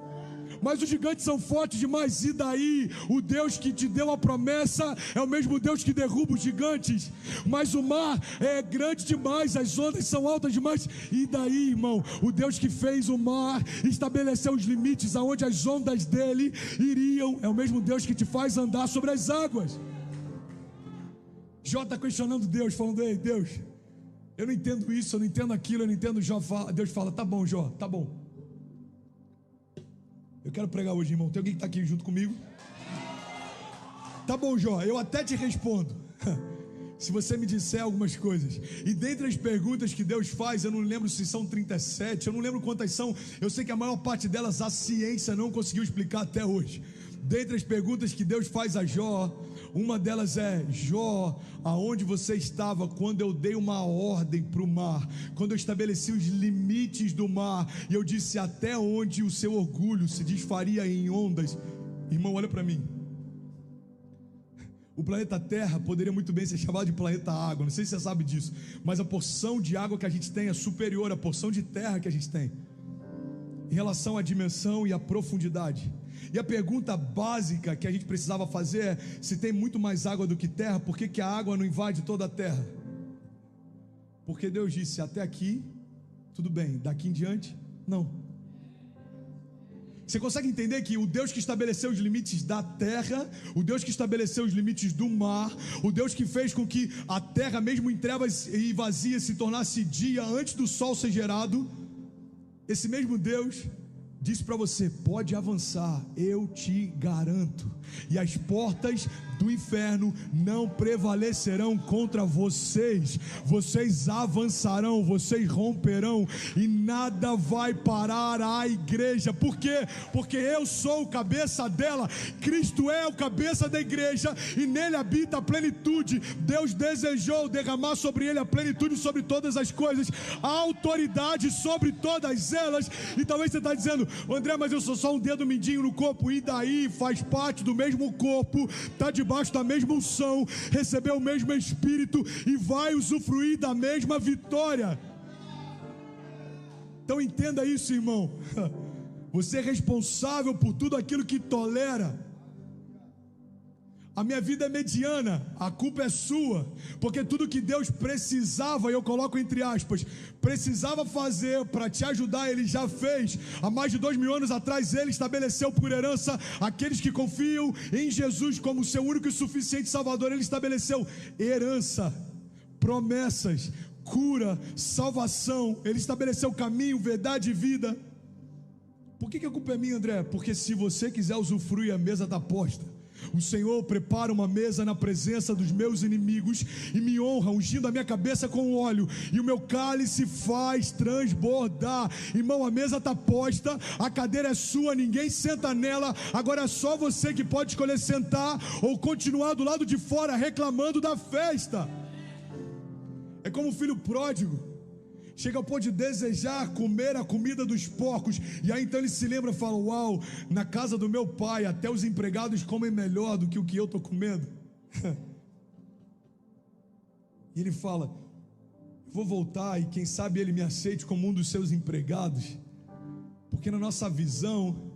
Mas os gigantes são fortes demais, e daí? O Deus que te deu a promessa é o mesmo Deus que derruba os gigantes. Mas o mar é grande demais, as ondas são altas demais, e daí, irmão? O Deus que fez o mar, estabeleceu os limites aonde as ondas dele iriam, é o mesmo Deus que te faz andar sobre as águas. Jó está questionando Deus, falando: ei, Deus, eu não entendo isso, eu não entendo aquilo, eu não entendo. Deus fala: tá bom, Jó, tá bom. Eu quero pregar hoje, irmão. Tem alguém que está aqui junto comigo? Tá bom, Jó, eu até te respondo se você me disser algumas coisas. E dentre as perguntas que Deus faz, eu não lembro se são 37, eu não lembro quantas são. Eu sei que a maior parte delas a ciência não conseguiu explicar até hoje. Dentre as perguntas que Deus faz a Jó, uma delas é: Jó, aonde você estava quando eu dei uma ordem para o mar, quando eu estabeleci os limites do mar, e eu disse até onde o seu orgulho se desfaria em ondas? Irmão, olha para mim. O planeta Terra poderia muito bem ser chamado de planeta água. Não sei se você sabe disso, mas a porção de água que a gente tem é superior à porção de terra que a gente tem, em relação à dimensão e à profundidade. E a pergunta básica que a gente precisava fazer é: se tem muito mais água do que terra, por que a água não invade toda a terra? Porque Deus disse: até aqui, tudo bem, daqui em diante, não. Você consegue entender que o Deus que estabeleceu os limites da terra, o Deus que estabeleceu os limites do mar, o Deus que fez com que a terra, mesmo em trevas e vazia, se tornasse dia antes do sol ser gerado, esse mesmo Deus disse para você: pode avançar, eu te garanto, e as portas do inferno não prevalecerão contra vocês. Vocês avançarão, vocês romperão, e nada vai parar a igreja. Por quê? Porque eu sou o cabeça dela, Cristo é o cabeça da igreja, e nele habita a plenitude. Deus desejou derramar sobre ele a plenitude sobre todas as coisas, a autoridade sobre todas elas. E talvez você está dizendo: André, mas eu sou só um dedo mindinho no corpo. E daí? Faz parte do mesmo corpo, está debaixo da mesma unção, recebeu o mesmo Espírito e vai usufruir da mesma vitória. Então entenda isso, irmão. Você é responsável por tudo aquilo que tolera. A minha vida é mediana, a culpa é sua, porque tudo que Deus precisava, e eu coloco entre aspas, precisava fazer para te ajudar, Ele já fez. Há mais de 2000 anos atrás, Ele estabeleceu por herança aqueles que confiam em Jesus como seu único e suficiente Salvador. Ele estabeleceu herança, promessas, cura, salvação. Ele estabeleceu caminho, verdade e vida. Por que a culpa é minha, André? Porque se você quiser usufruir, a mesa está posta. O Senhor prepara uma mesa na presença dos meus inimigos e me honra, ungindo a minha cabeça com óleo, e o meu cálice faz transbordar. Irmão, a mesa está posta, a cadeira é sua, ninguém senta nela. Agora é só você que pode escolher sentar ou continuar do lado de fora reclamando da festa. É como o filho pródigo. Chega ao ponto de desejar comer a comida dos porcos. E aí então ele se lembra e fala: uau, na casa do meu pai até os empregados comem melhor do que o que eu estou comendo. E ele fala: vou voltar e quem sabe ele me aceite como um dos seus empregados. Porque na nossa visão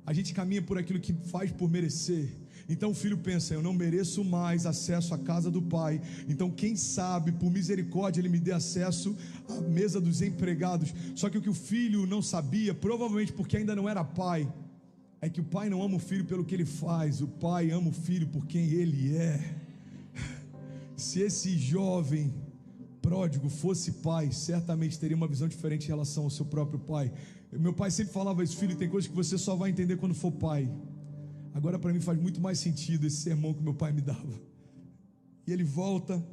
a gente caminha por aquilo que faz por merecer. Então o filho pensa: eu não mereço mais acesso à casa do pai, então quem sabe por misericórdia ele me dê acesso à mesa dos empregados. Só que o que o filho não sabia, provavelmente porque ainda não era pai, é que o pai não ama o filho pelo que ele faz, o pai ama o filho por quem ele é. Se esse jovem pródigo fosse pai, certamente teria uma visão diferente em relação ao seu próprio pai. Meu pai sempre falava isso: filho, tem coisas que você só vai entender quando for pai. Agora para mim faz muito mais sentido esse sermão que meu pai me dava. E ele volta,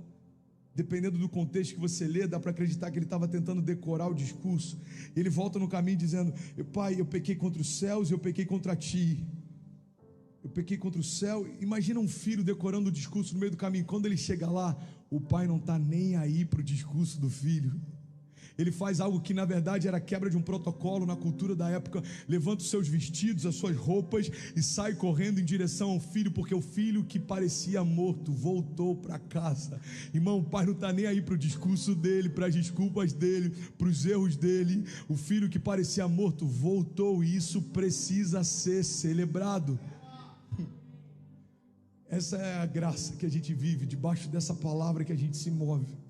dependendo do contexto que você lê, dá para acreditar que ele estava tentando decorar o discurso. Ele volta no caminho dizendo: pai, eu pequei contra os céus e eu pequei contra ti. Eu pequei contra o céu. Imagina um filho decorando o discurso no meio do caminho. Quando ele chega lá, o pai não está nem aí para o discurso do filho. Ele faz algo que na verdade era quebra de um protocolo na cultura da época. Levanta os seus vestidos, as suas roupas e sai correndo em direção ao filho, porque o filho que parecia morto voltou para casa. Irmão, o pai não está nem aí para o discurso dele, para as desculpas dele, para os erros dele. O filho que parecia morto voltou, e isso precisa ser celebrado. Essa é a graça que a gente vive, debaixo dessa palavra que a gente se move.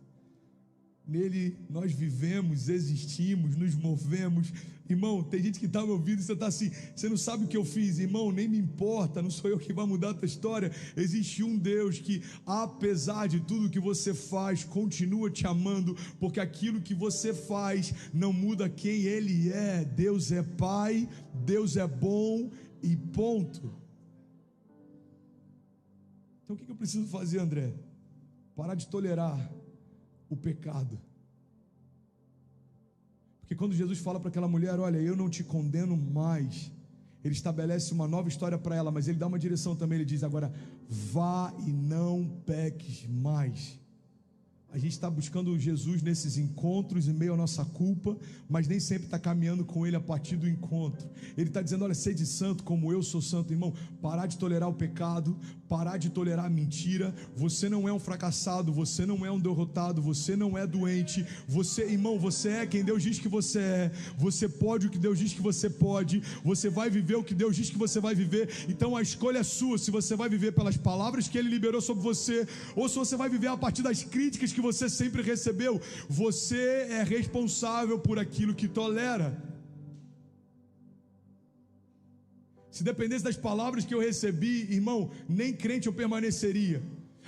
Nele nós vivemos, existimos, nos movemos. Irmão, tem gente que está me ouvindo e você está assim: você não sabe o que eu fiz. Irmão, nem me importa, não sou eu que vai mudar a tua história. Existe um Deus que, apesar de tudo que você faz, continua te amando, porque aquilo que você faz não muda quem Ele é. Deus é Pai, Deus é bom e ponto. Então o que eu preciso fazer, André? Parar de tolerar o pecado. Porque quando Jesus fala para aquela mulher: olha, eu não te condeno mais, Ele estabelece uma nova história para ela, mas Ele dá uma direção também. Ele diz: agora vá e não peques mais. A gente está buscando Jesus nesses encontros em meio à nossa culpa, mas nem sempre está caminhando com Ele a partir do encontro. Ele está dizendo: olha, sede santo como eu sou santo. Irmão, parar de tolerar o pecado, parar de tolerar a mentira. Você não é um fracassado, você não é um derrotado, você não é doente. Você, irmão, você é quem Deus diz que você é. Você pode o que Deus diz que você pode. Você vai viver o que Deus diz que você vai viver. Então a escolha é sua, se você vai viver pelas palavras que Ele liberou sobre você, ou se você vai viver a partir das críticas que você sempre recebeu. Você é responsável por aquilo que tolera. Se dependesse das palavras que eu recebi, irmão, nem crente eu permaneceria.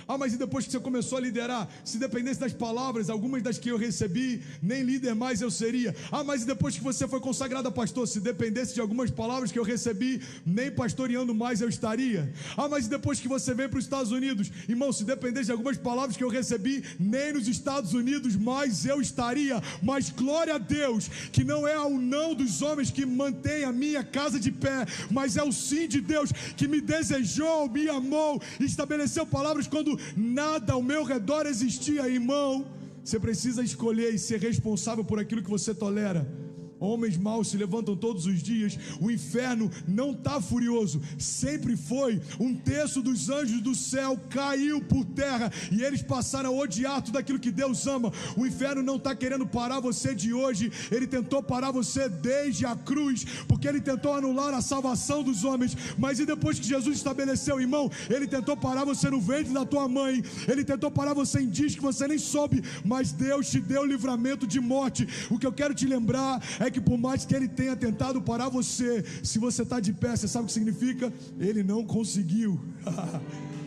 Ah, mas e depois que você começou a liderar? Se dependesse das palavras, algumas das que eu recebi, nem líder mais eu seria. Ah, mas e depois que você foi consagrado a pastor? Se dependesse de algumas palavras que eu recebi, nem pastoreando mais eu estaria. Ah, mas e depois que você veio para os Estados Unidos? Irmão, se dependesse de algumas palavras que eu recebi, nem nos Estados Unidos mais eu estaria. Mas glória a Deus, que não é o não dos homens que mantém a minha casa de pé, mas é o sim de Deus que me desejou, me amou, estabeleceu palavras quando nada ao meu redor existia. Irmão, você precisa escolher e ser responsável por aquilo que você tolera. Homens maus se levantam todos os dias. O inferno não está furioso, sempre foi. 1/3 dos anjos do céu caiu por terra e eles passaram a odiar tudo aquilo que Deus ama. O inferno não está querendo parar você de hoje. Ele tentou parar você desde a cruz, porque ele tentou anular a salvação dos homens. Mas e depois que Jesus estabeleceu, irmão, ele tentou parar você no ventre da tua mãe. Ele tentou parar você em dias que você nem soube, mas Deus te deu livramento de morte. O que eu quero te lembrar é que por mais que ele tenha tentado parar você, se você está de pé, você sabe o que significa? Ele não conseguiu.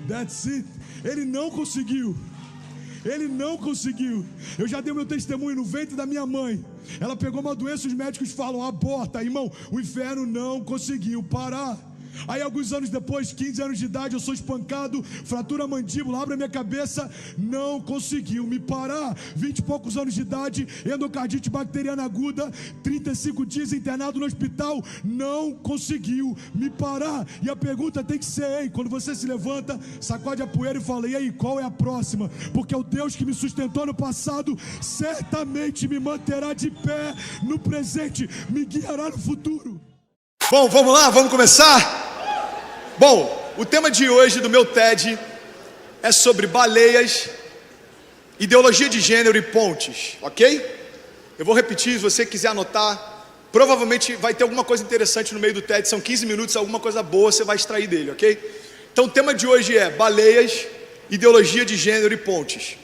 That's it. Ele não conseguiu. Ele não conseguiu. Eu já dei meu testemunho no ventre da minha mãe. Ela pegou uma doença, os médicos falam, aborta. Irmão, o inferno não conseguiu parar. Aí alguns anos depois, 15 anos de idade, eu sou espancado, fratura a mandíbula, abre a minha cabeça, não conseguiu me parar. 20 e poucos anos de idade, endocardite bacteriana aguda, 35 dias internado no hospital, não conseguiu me parar. E a pergunta tem que ser, ei, quando você se levanta, sacode a poeira e fala, e aí, qual é a próxima? Porque o Deus que me sustentou no passado, certamente me manterá de pé no presente, me guiará no futuro. Bom, vamos lá, vamos começar? Bom, o tema de hoje do meu TED é sobre baleias, ideologia de gênero e pontes, ok? Eu vou repetir, se você quiser anotar, provavelmente vai ter alguma coisa interessante no meio do TED, são 15 minutos, alguma coisa boa você vai extrair dele, ok? Então o tema de hoje é baleias, ideologia de gênero e pontes.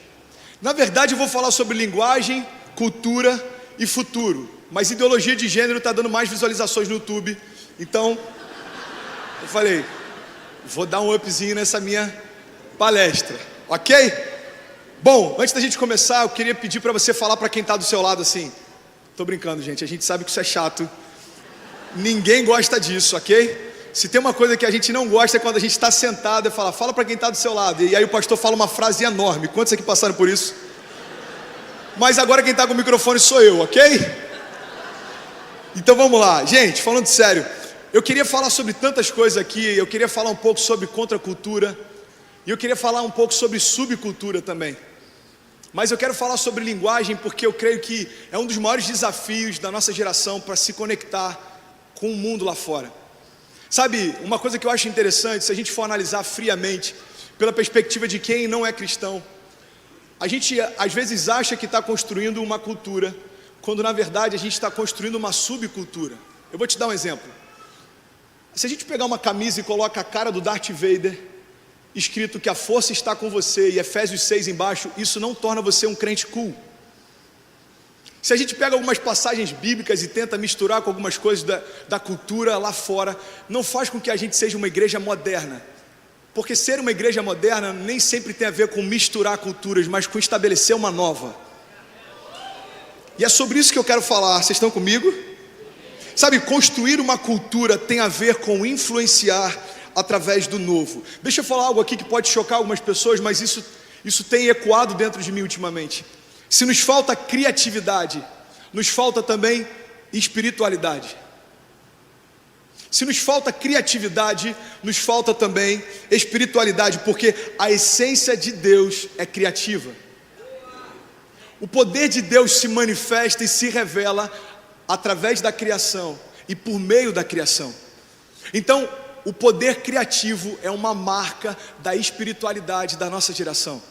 Na verdade eu vou falar sobre linguagem, cultura e futuro, mas ideologia de gênero está dando mais visualizações no YouTube. Então, eu falei, vou dar um upzinho nessa minha palestra, ok? Bom, antes da gente começar, eu queria pedir para você falar para quem está do seu lado assim. Tô brincando, gente, a gente sabe que isso é chato. Ninguém gosta disso, ok? Se tem uma coisa que a gente não gosta é quando a gente está sentado e fala para quem está do seu lado. E aí o pastor fala uma frase enorme. Quantos aqui passaram por isso? Mas agora quem está com o microfone sou eu, ok? Então vamos lá, gente, falando sério. Eu queria falar sobre tantas coisas aqui, eu queria falar um pouco sobre contracultura, e eu queria falar um pouco sobre subcultura também. Mas eu quero falar sobre linguagem porque eu creio que é um dos maiores desafios da nossa geração para se conectar com o mundo lá fora. Sabe, uma coisa que eu acho interessante, se a gente for analisar friamente, pela perspectiva de quem não é cristão, a gente às vezes acha que está construindo uma cultura, quando na verdade a gente está construindo uma subcultura. Eu vou te dar um exemplo. Se a gente pegar uma camisa e coloca a cara do Darth Vader, escrito que a força está com você e Efésios 6 embaixo, isso não torna você um crente cool. Se a gente pega algumas passagens bíblicas e tenta misturar com algumas coisas da cultura lá fora, não faz com que a gente seja uma igreja moderna. Porque ser uma igreja moderna nem sempre tem a ver com misturar culturas, mas com estabelecer uma nova. E é sobre isso que eu quero falar, vocês estão comigo? Sabe, construir uma cultura tem a ver com influenciar através do novo. Deixa eu falar algo aqui que pode chocar algumas pessoas, mas isso tem ecoado dentro de mim ultimamente. Se nos falta criatividade, nos falta também espiritualidade. Se nos falta criatividade, nos falta também espiritualidade, porque a essência de Deus é criativa. O poder de Deus se manifesta e se revela através da criação e por meio da criação. Então, o poder criativo é uma marca da espiritualidade da nossa geração.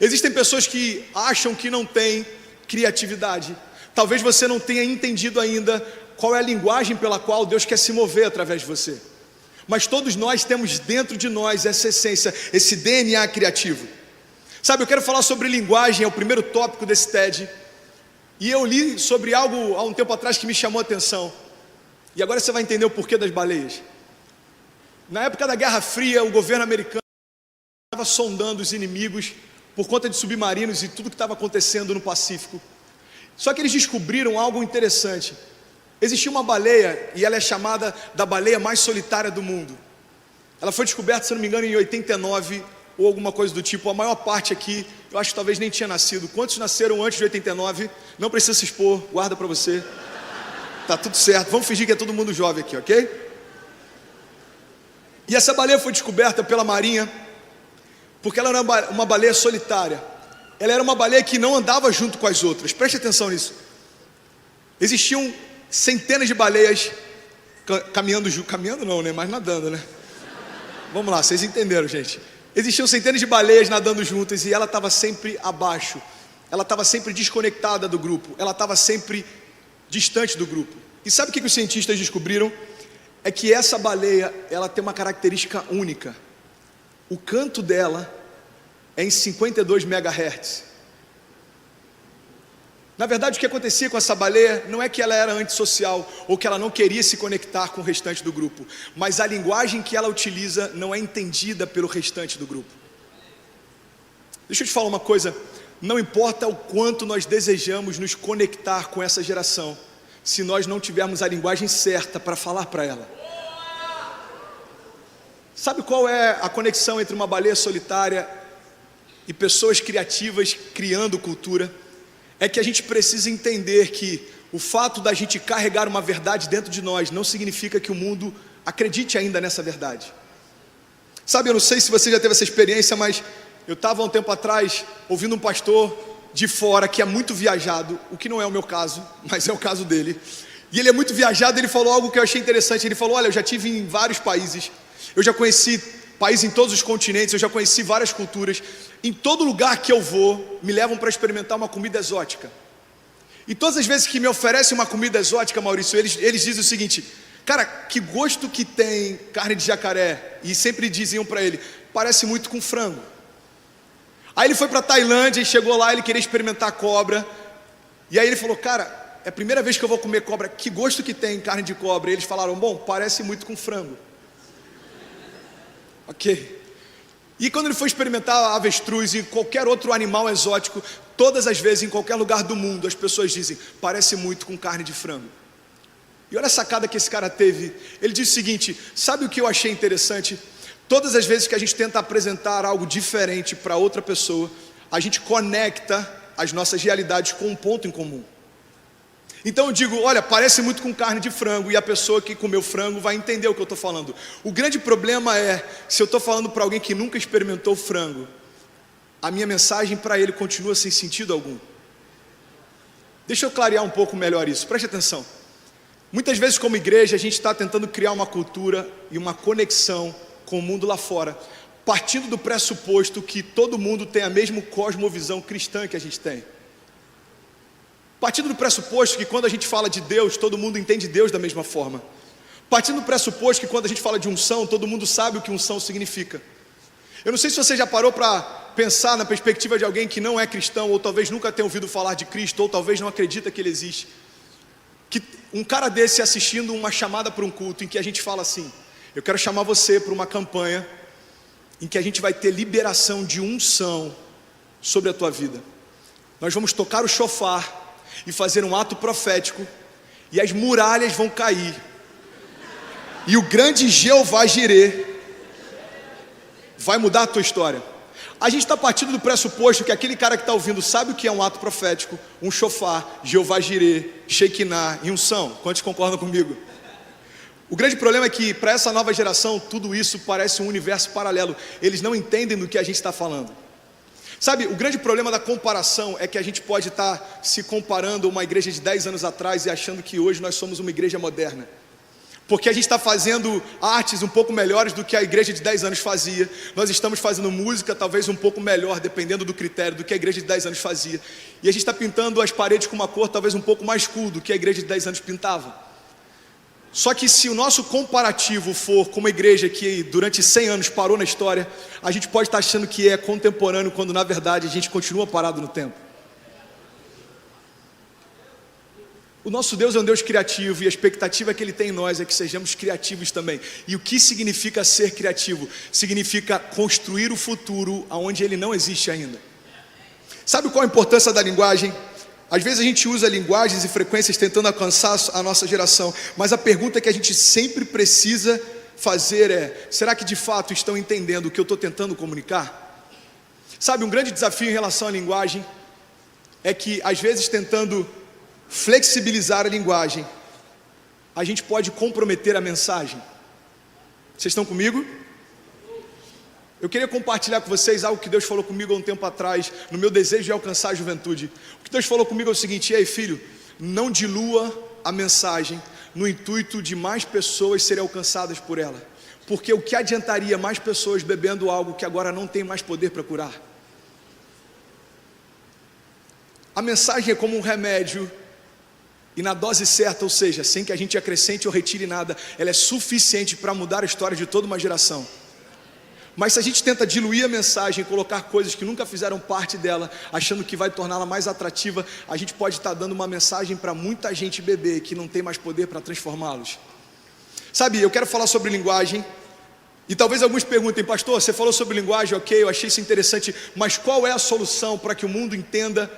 Existem pessoas que acham que não têm criatividade. Talvez você não tenha entendido ainda qual é a linguagem pela qual Deus quer se mover através de você. Mas todos nós temos dentro de nós essa essência, esse DNA criativo. Sabe, eu quero falar sobre linguagem, é o primeiro tópico desse TED. E eu li sobre algo há um tempo atrás que me chamou a atenção. E agora você vai entender o porquê das baleias. Na época da Guerra Fria, o governo americano estava sondando os inimigos por conta de submarinos e tudo que estava acontecendo no Pacífico. Só que eles descobriram algo interessante. Existia uma baleia, e ela é chamada da baleia mais solitária do mundo. Ela foi descoberta, se não me engano, em 89, ou alguma coisa do tipo. A maior parte aqui, eu acho que talvez nem tinha nascido. Quantos nasceram antes de 89? Não precisa se expor, guarda para você. Tá tudo certo, vamos fingir que é todo mundo jovem aqui, ok? E essa baleia foi descoberta pela Marinha, porque ela era uma baleia solitária. Ela era uma baleia que não andava junto com as outras, preste atenção nisso. Existiam centenas de baleias caminhando não, né? Mas nadando, né? Vamos lá, vocês entenderam, gente. Existiam centenas de baleias nadando juntas e ela estava sempre abaixo. Ela estava sempre desconectada do grupo. Ela estava sempre distante do grupo. E sabe o que os cientistas descobriram? É que essa baleia, ela tem uma característica única. O canto dela é em 52 MHz. Na verdade, o que acontecia com essa baleia não é que ela era antissocial ou que ela não queria se conectar com o restante do grupo, mas a linguagem que ela utiliza não é entendida pelo restante do grupo. Deixa eu te falar uma coisa, não importa o quanto nós desejamos nos conectar com essa geração, se nós não tivermos a linguagem certa para falar para ela. Sabe qual é a conexão entre uma baleia solitária e pessoas criativas criando cultura? É que a gente precisa entender que o fato da gente carregar uma verdade dentro de nós não significa que o mundo acredite ainda nessa verdade. Sabe, eu não sei se você já teve essa experiência, mas eu estava há um tempo atrás ouvindo um pastor de fora que é muito viajado, o que não é o meu caso, mas é o caso dele. E ele é muito viajado, ele falou algo que eu achei interessante. Ele falou, olha, eu já estive em vários países, eu já conheci países em todos os continentes, eu já conheci várias culturas. Em todo lugar que eu vou, me levam para experimentar uma comida exótica. E todas as vezes que me oferecem uma comida exótica, Maurício, eles dizem o seguinte: cara, que gosto que tem carne de jacaré. E sempre diziam para ele, parece muito com frango. Aí ele foi para a Tailândia e chegou lá, ele queria experimentar cobra. E aí ele falou, cara, é a primeira vez que eu vou comer cobra, que gosto que tem carne de cobra. E eles falaram, bom, parece muito com frango. Ok. E quando ele foi experimentar avestruz e qualquer outro animal exótico, todas as vezes, em qualquer lugar do mundo, as pessoas dizem, parece muito com carne de frango. E olha a sacada que esse cara teve. Ele disse o seguinte, sabe o que eu achei interessante? Todas as vezes que a gente tenta apresentar algo diferente para outra pessoa, a gente conecta as nossas realidades com um ponto em comum. Então eu digo, olha, parece muito com carne de frango, e a pessoa que comeu frango vai entender o que eu estou falando. O grande problema é, se eu estou falando para alguém que nunca experimentou frango, a minha mensagem para ele continua sem sentido algum. Deixa eu clarear um pouco melhor isso, preste atenção. Muitas vezes como igreja a gente está tentando criar uma cultura e uma conexão com o mundo lá fora, partindo do pressuposto que todo mundo tem a mesma cosmovisão cristã que a gente tem. Partindo do pressuposto que quando a gente fala de Deus, todo mundo entende Deus da mesma forma. Partindo do pressuposto que quando a gente fala de unção, todo mundo sabe o que unção significa. Eu não sei se você já parou para pensar na perspectiva de alguém que não é cristão, ou talvez nunca tenha ouvido falar de Cristo, ou talvez não acredita que Ele existe. Que um cara desse assistindo uma chamada para um culto, em que a gente fala assim, eu quero chamar você para uma campanha, em que a gente vai ter liberação de unção sobre a tua vida. Nós vamos tocar o shofar, e fazer um ato profético, e as muralhas vão cair, e o grande Jeová Jirê vai mudar a tua história. A gente está partindo do pressuposto que aquele cara que está ouvindo sabe o que é um ato profético, um shofar, Jeová Jirê, Shekinah e unção. Quantos concordam comigo? O grande problema é que para essa nova geração tudo isso parece um universo paralelo. Eles não entendem do que a gente está falando. Sabe, o grande problema da comparação é que a gente pode estar se comparando a uma igreja de 10 anos atrás e achando que hoje nós somos uma igreja moderna. Porque a gente está fazendo artes um pouco melhores do que a igreja de 10 anos fazia. Nós estamos fazendo música talvez um pouco melhor, dependendo do critério, do que a igreja de 10 anos fazia. E a gente está pintando as paredes com uma cor talvez um pouco mais cool do que a igreja de 10 anos pintava. Só que se o nosso comparativo for com uma igreja que durante 100 anos parou na história, a gente pode estar achando que é contemporâneo, quando na verdade a gente continua parado no tempo. O nosso Deus é um Deus criativo, e a expectativa que Ele tem em nós é que sejamos criativos também. E o que significa ser criativo? Significa construir o futuro onde ele não existe ainda. Sabe qual a importância da linguagem? Às vezes a gente usa linguagens e frequências tentando alcançar a nossa geração, mas a pergunta que a gente sempre precisa fazer é, será que de fato estão entendendo o que eu estou tentando comunicar? Sabe, um grande desafio em relação à linguagem é que às vezes tentando flexibilizar a linguagem, a gente pode comprometer a mensagem. Vocês estão comigo? Eu queria compartilhar com vocês algo que Deus falou comigo há um tempo atrás, no meu desejo de alcançar a juventude. O que Deus falou comigo é o seguinte: ei filho, não dilua a mensagem no intuito de mais pessoas serem alcançadas por ela. Porque o que adiantaria mais pessoas bebendo algo que agora não tem mais poder para curar? A mensagem é como um remédio, e na dose certa, ou seja, sem que a gente acrescente ou retire nada, ela é suficiente para mudar a história de toda uma geração. Mas se a gente tenta diluir a mensagem, colocar coisas que nunca fizeram parte dela, achando que vai torná-la mais atrativa, a gente pode estar dando uma mensagem para muita gente beber, que não tem mais poder para transformá-los. Sabe, eu quero falar sobre linguagem, e talvez alguns perguntem, pastor, você falou sobre linguagem, ok, eu achei isso interessante, mas qual é a solução para que o mundo entenda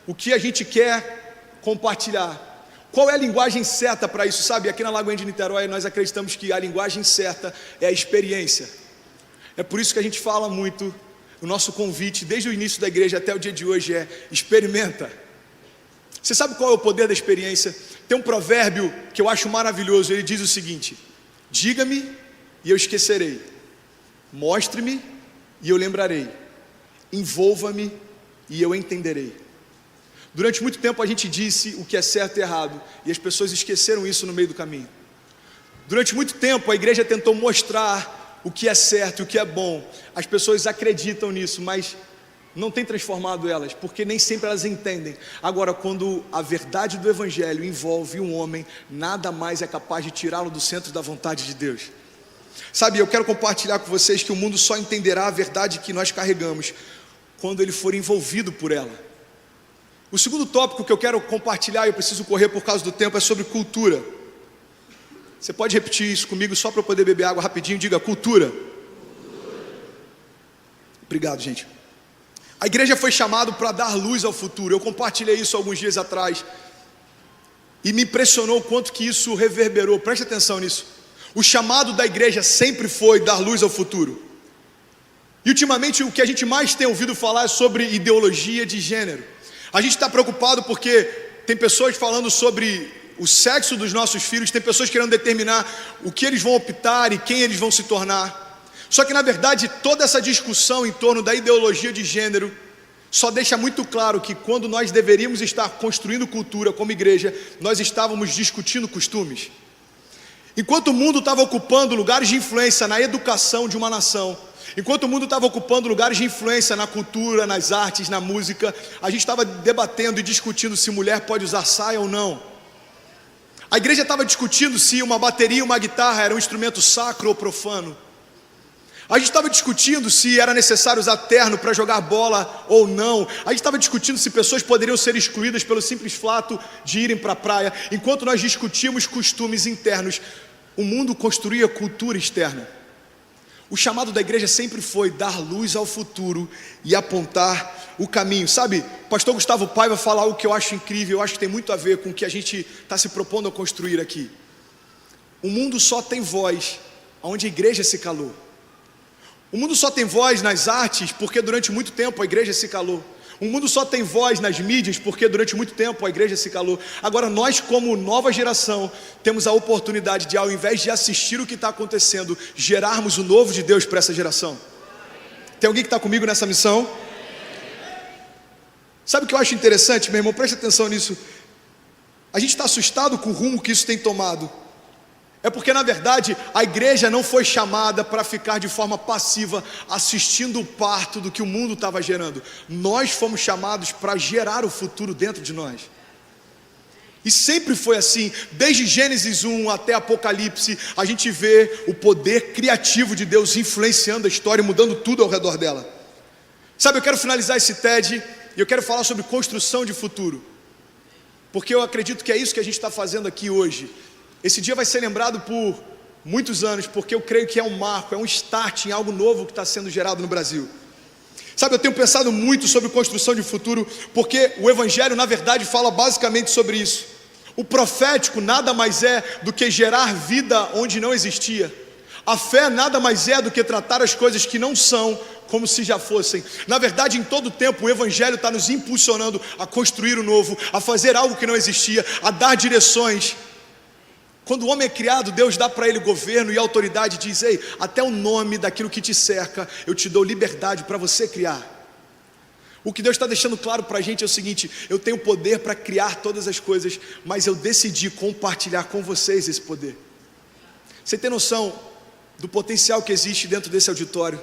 o que a gente quer compartilhar? Qual é a linguagem certa para isso? Sabe, aqui na Lagoinha de Niterói nós acreditamos que a linguagem certa é a experiência. É por isso que a gente fala muito, o nosso convite desde o início da igreja até o dia de hoje é: experimenta. Você sabe qual é o poder da experiência? Tem um provérbio que eu acho maravilhoso, ele diz o seguinte: diga-me e eu esquecerei, mostre-me e eu lembrarei, envolva-me e eu entenderei. Durante muito tempo a gente disse o que é certo e errado, e as pessoas esqueceram isso no meio do caminho. Durante muito tempo a igreja tentou mostrar o que é certo e o que é bom. As pessoas acreditam nisso, mas não tem transformado elas, porque nem sempre elas entendem. Agora, quando a verdade do evangelho envolve um homem, nada mais é capaz de tirá-lo do centro da vontade de Deus. Sabe, eu quero compartilhar com vocês que o mundo só entenderá a verdade que nós carregamos quando ele for envolvido por ela. O segundo tópico que eu quero compartilhar, e eu preciso correr por causa do tempo, é sobre cultura. Você pode repetir isso comigo só para eu poder beber água rapidinho? Diga: cultura. Obrigado, gente. A igreja foi chamada para dar luz ao futuro. Eu compartilhei isso alguns dias atrás e me impressionou o quanto que isso reverberou. Preste atenção nisso. O chamado da igreja sempre foi dar luz ao futuro. E ultimamente o que a gente mais tem ouvido falar é sobre ideologia de gênero. A gente está preocupado porque tem pessoas falando sobre o sexo dos nossos filhos, tem pessoas querendo determinar o que eles vão optar e quem eles vão se tornar. Só que na verdade toda essa discussão em torno da ideologia de gênero só deixa muito claro que quando nós deveríamos estar construindo cultura como igreja, nós estávamos discutindo costumes. Enquanto o mundo estava ocupando lugares de influência na educação de uma nação, enquanto o mundo estava ocupando lugares de influência na cultura, nas artes, na música, a gente estava debatendo e discutindo se mulher pode usar saia ou não. A igreja estava discutindo se uma bateria e uma guitarra era um instrumento sacro ou profano. A gente estava discutindo se era necessário usar terno para jogar bola ou não. A gente estava discutindo se pessoas poderiam ser excluídas pelo simples fato de irem para a praia. Enquanto nós discutíamos costumes internos, o mundo construía cultura externa. O chamado da igreja sempre foi dar luz ao futuro e apontar o caminho. Sabe, o pastor Gustavo Paiva fala algo que eu acho incrível, eu acho que tem muito a ver com o que a gente está se propondo a construir aqui. O mundo só tem voz onde a igreja se calou. O mundo só tem voz nas artes porque durante muito tempo a igreja se calou. O mundo só tem voz nas mídias porque durante muito tempo a igreja se calou. Agora nós, como nova geração, temos a oportunidade de, ao invés de assistir o que está acontecendo, gerarmos o novo de Deus para essa geração. Tem alguém que está comigo nessa missão? Sabe o que eu acho interessante, meu irmão? Preste atenção nisso. A gente está assustado com o rumo que isso tem tomado. É porque na verdade a igreja não foi chamada para ficar de forma passiva assistindo o parto do que o mundo estava gerando. Nós fomos chamados para gerar o futuro dentro de nós. E sempre foi assim, desde Gênesis 1 até Apocalipse, a gente vê o poder criativo de Deus influenciando a história e mudando tudo ao redor dela. Sabe, eu quero finalizar esse TED e eu quero falar sobre construção de futuro. Porque eu acredito que é isso que a gente está fazendo aqui hoje. Esse dia vai ser lembrado por muitos anos, porque eu creio que é um marco, é um start em algo novo que está sendo gerado no Brasil. Sabe, eu tenho pensado muito sobre construção de futuro, porque o Evangelho, na verdade, fala basicamente sobre isso. O profético nada mais é do que gerar vida onde não existia. A fé nada mais é do que tratar as coisas que não são como se já fossem. Na verdade, em todo tempo, o Evangelho está nos impulsionando a construir o novo, a fazer algo que não existia, a dar direções. Quando o homem é criado, Deus dá para ele governo e autoridade, diz: ei, até o nome daquilo que te cerca, eu te dou liberdade para você criar. O que Deus está deixando claro para a gente é o seguinte: eu tenho poder para criar todas as coisas, mas eu decidi compartilhar com vocês esse poder. Você tem noção do potencial que existe dentro desse auditório?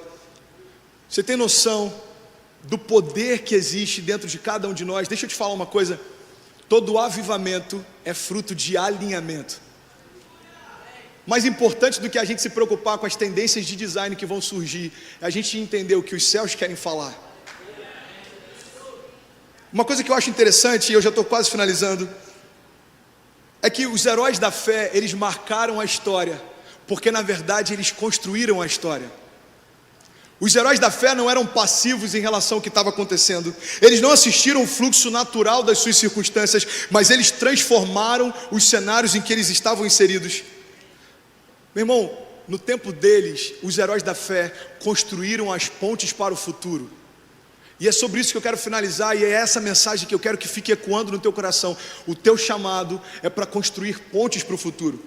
Você tem noção do poder que existe dentro de cada um de nós? Deixa eu te falar uma coisa: todo avivamento é fruto de alinhamento. Mais importante do que a gente se preocupar com as tendências de design que vão surgir, é a gente entender o que os céus querem falar. Uma coisa que eu acho interessante, e eu já estou quase finalizando, é que os heróis da fé, eles marcaram a história, porque na verdade eles construíram a história. Os heróis da fé não eram passivos em relação ao que estava acontecendo. Eles não assistiram o fluxo natural das suas circunstâncias, mas eles transformaram os cenários em que eles estavam inseridos. Meu irmão, no tempo deles, os heróis da fé construíram as pontes para o futuro. E é sobre isso que eu quero finalizar, e é essa mensagem que eu quero que fique ecoando no teu coração. O teu chamado é para construir pontes para o futuro.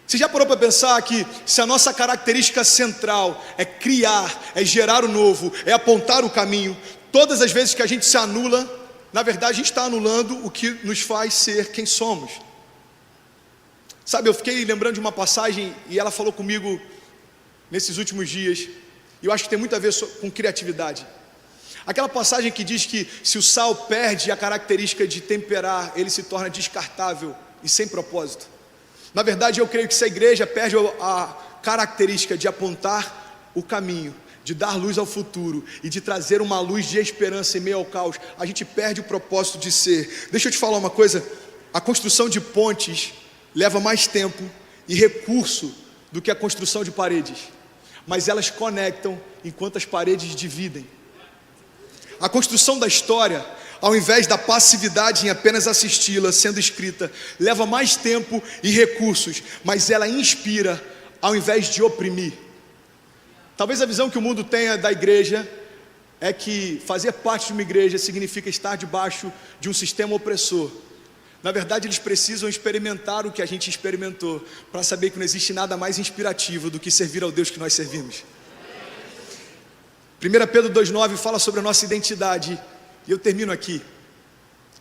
Você já parou para pensar que se a nossa característica central é criar, é gerar o novo, é apontar o caminho, todas as vezes que a gente se anula, na verdade a gente está anulando o que nos faz ser quem somos. Sabe, eu fiquei lembrando de uma passagem e ela falou comigo nesses últimos dias, e eu acho que tem muito a ver com criatividade. Aquela passagem que diz que se o sal perde a característica de temperar, ele se torna descartável e sem propósito. Na verdade, eu creio que se a igreja perde a característica de apontar o caminho, de dar luz ao futuro e de trazer uma luz de esperança em meio ao caos, a gente perde o propósito de ser. Deixa eu te falar uma coisa: a construção de pontes leva mais tempo e recurso do que a construção de paredes, mas elas conectam enquanto as paredes dividem. A construção da história, ao invés da passividade em apenas assisti-la sendo escrita, leva mais tempo e recursos, mas ela inspira ao invés de oprimir. Talvez a visão que o mundo tenha da igreja é que fazer parte de uma igreja significa estar debaixo de um sistema opressor. Na verdade, eles precisam experimentar o que a gente experimentou para saber que não existe nada mais inspirativo do que servir ao Deus que nós servimos. 1 Pedro 2,9 fala sobre a nossa identidade, e eu termino aqui.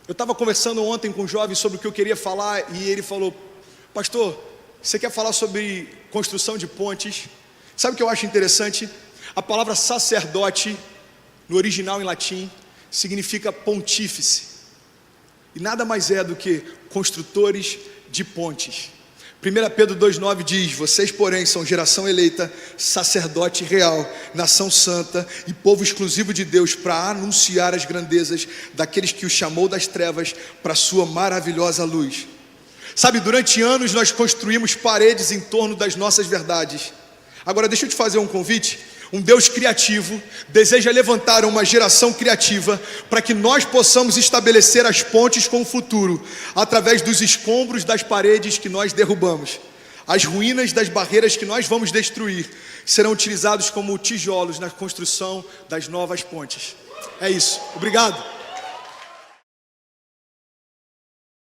Eu estava conversando ontem com um jovem sobre o que eu queria falar, e ele falou: pastor, você quer falar sobre construção de pontes? Sabe o que eu acho interessante? A palavra sacerdote, no original em latim, significa pontífice, e nada mais é do que construtores de pontes. 1 Pedro 2,9 diz: vocês, porém, são geração eleita, sacerdote real, nação santa e povo exclusivo de Deus, para anunciar as grandezas daqueles que o chamou das trevas para a sua maravilhosa luz. Sabe, durante anos nós construímos paredes em torno das nossas verdades. Agora deixa eu te fazer um convite. Um Deus criativo deseja levantar uma geração criativa para que nós possamos estabelecer as pontes com o futuro, através dos escombros das paredes que nós derrubamos. As ruínas das barreiras que nós vamos destruir serão utilizados como tijolos na construção das novas pontes. É isso. Obrigado.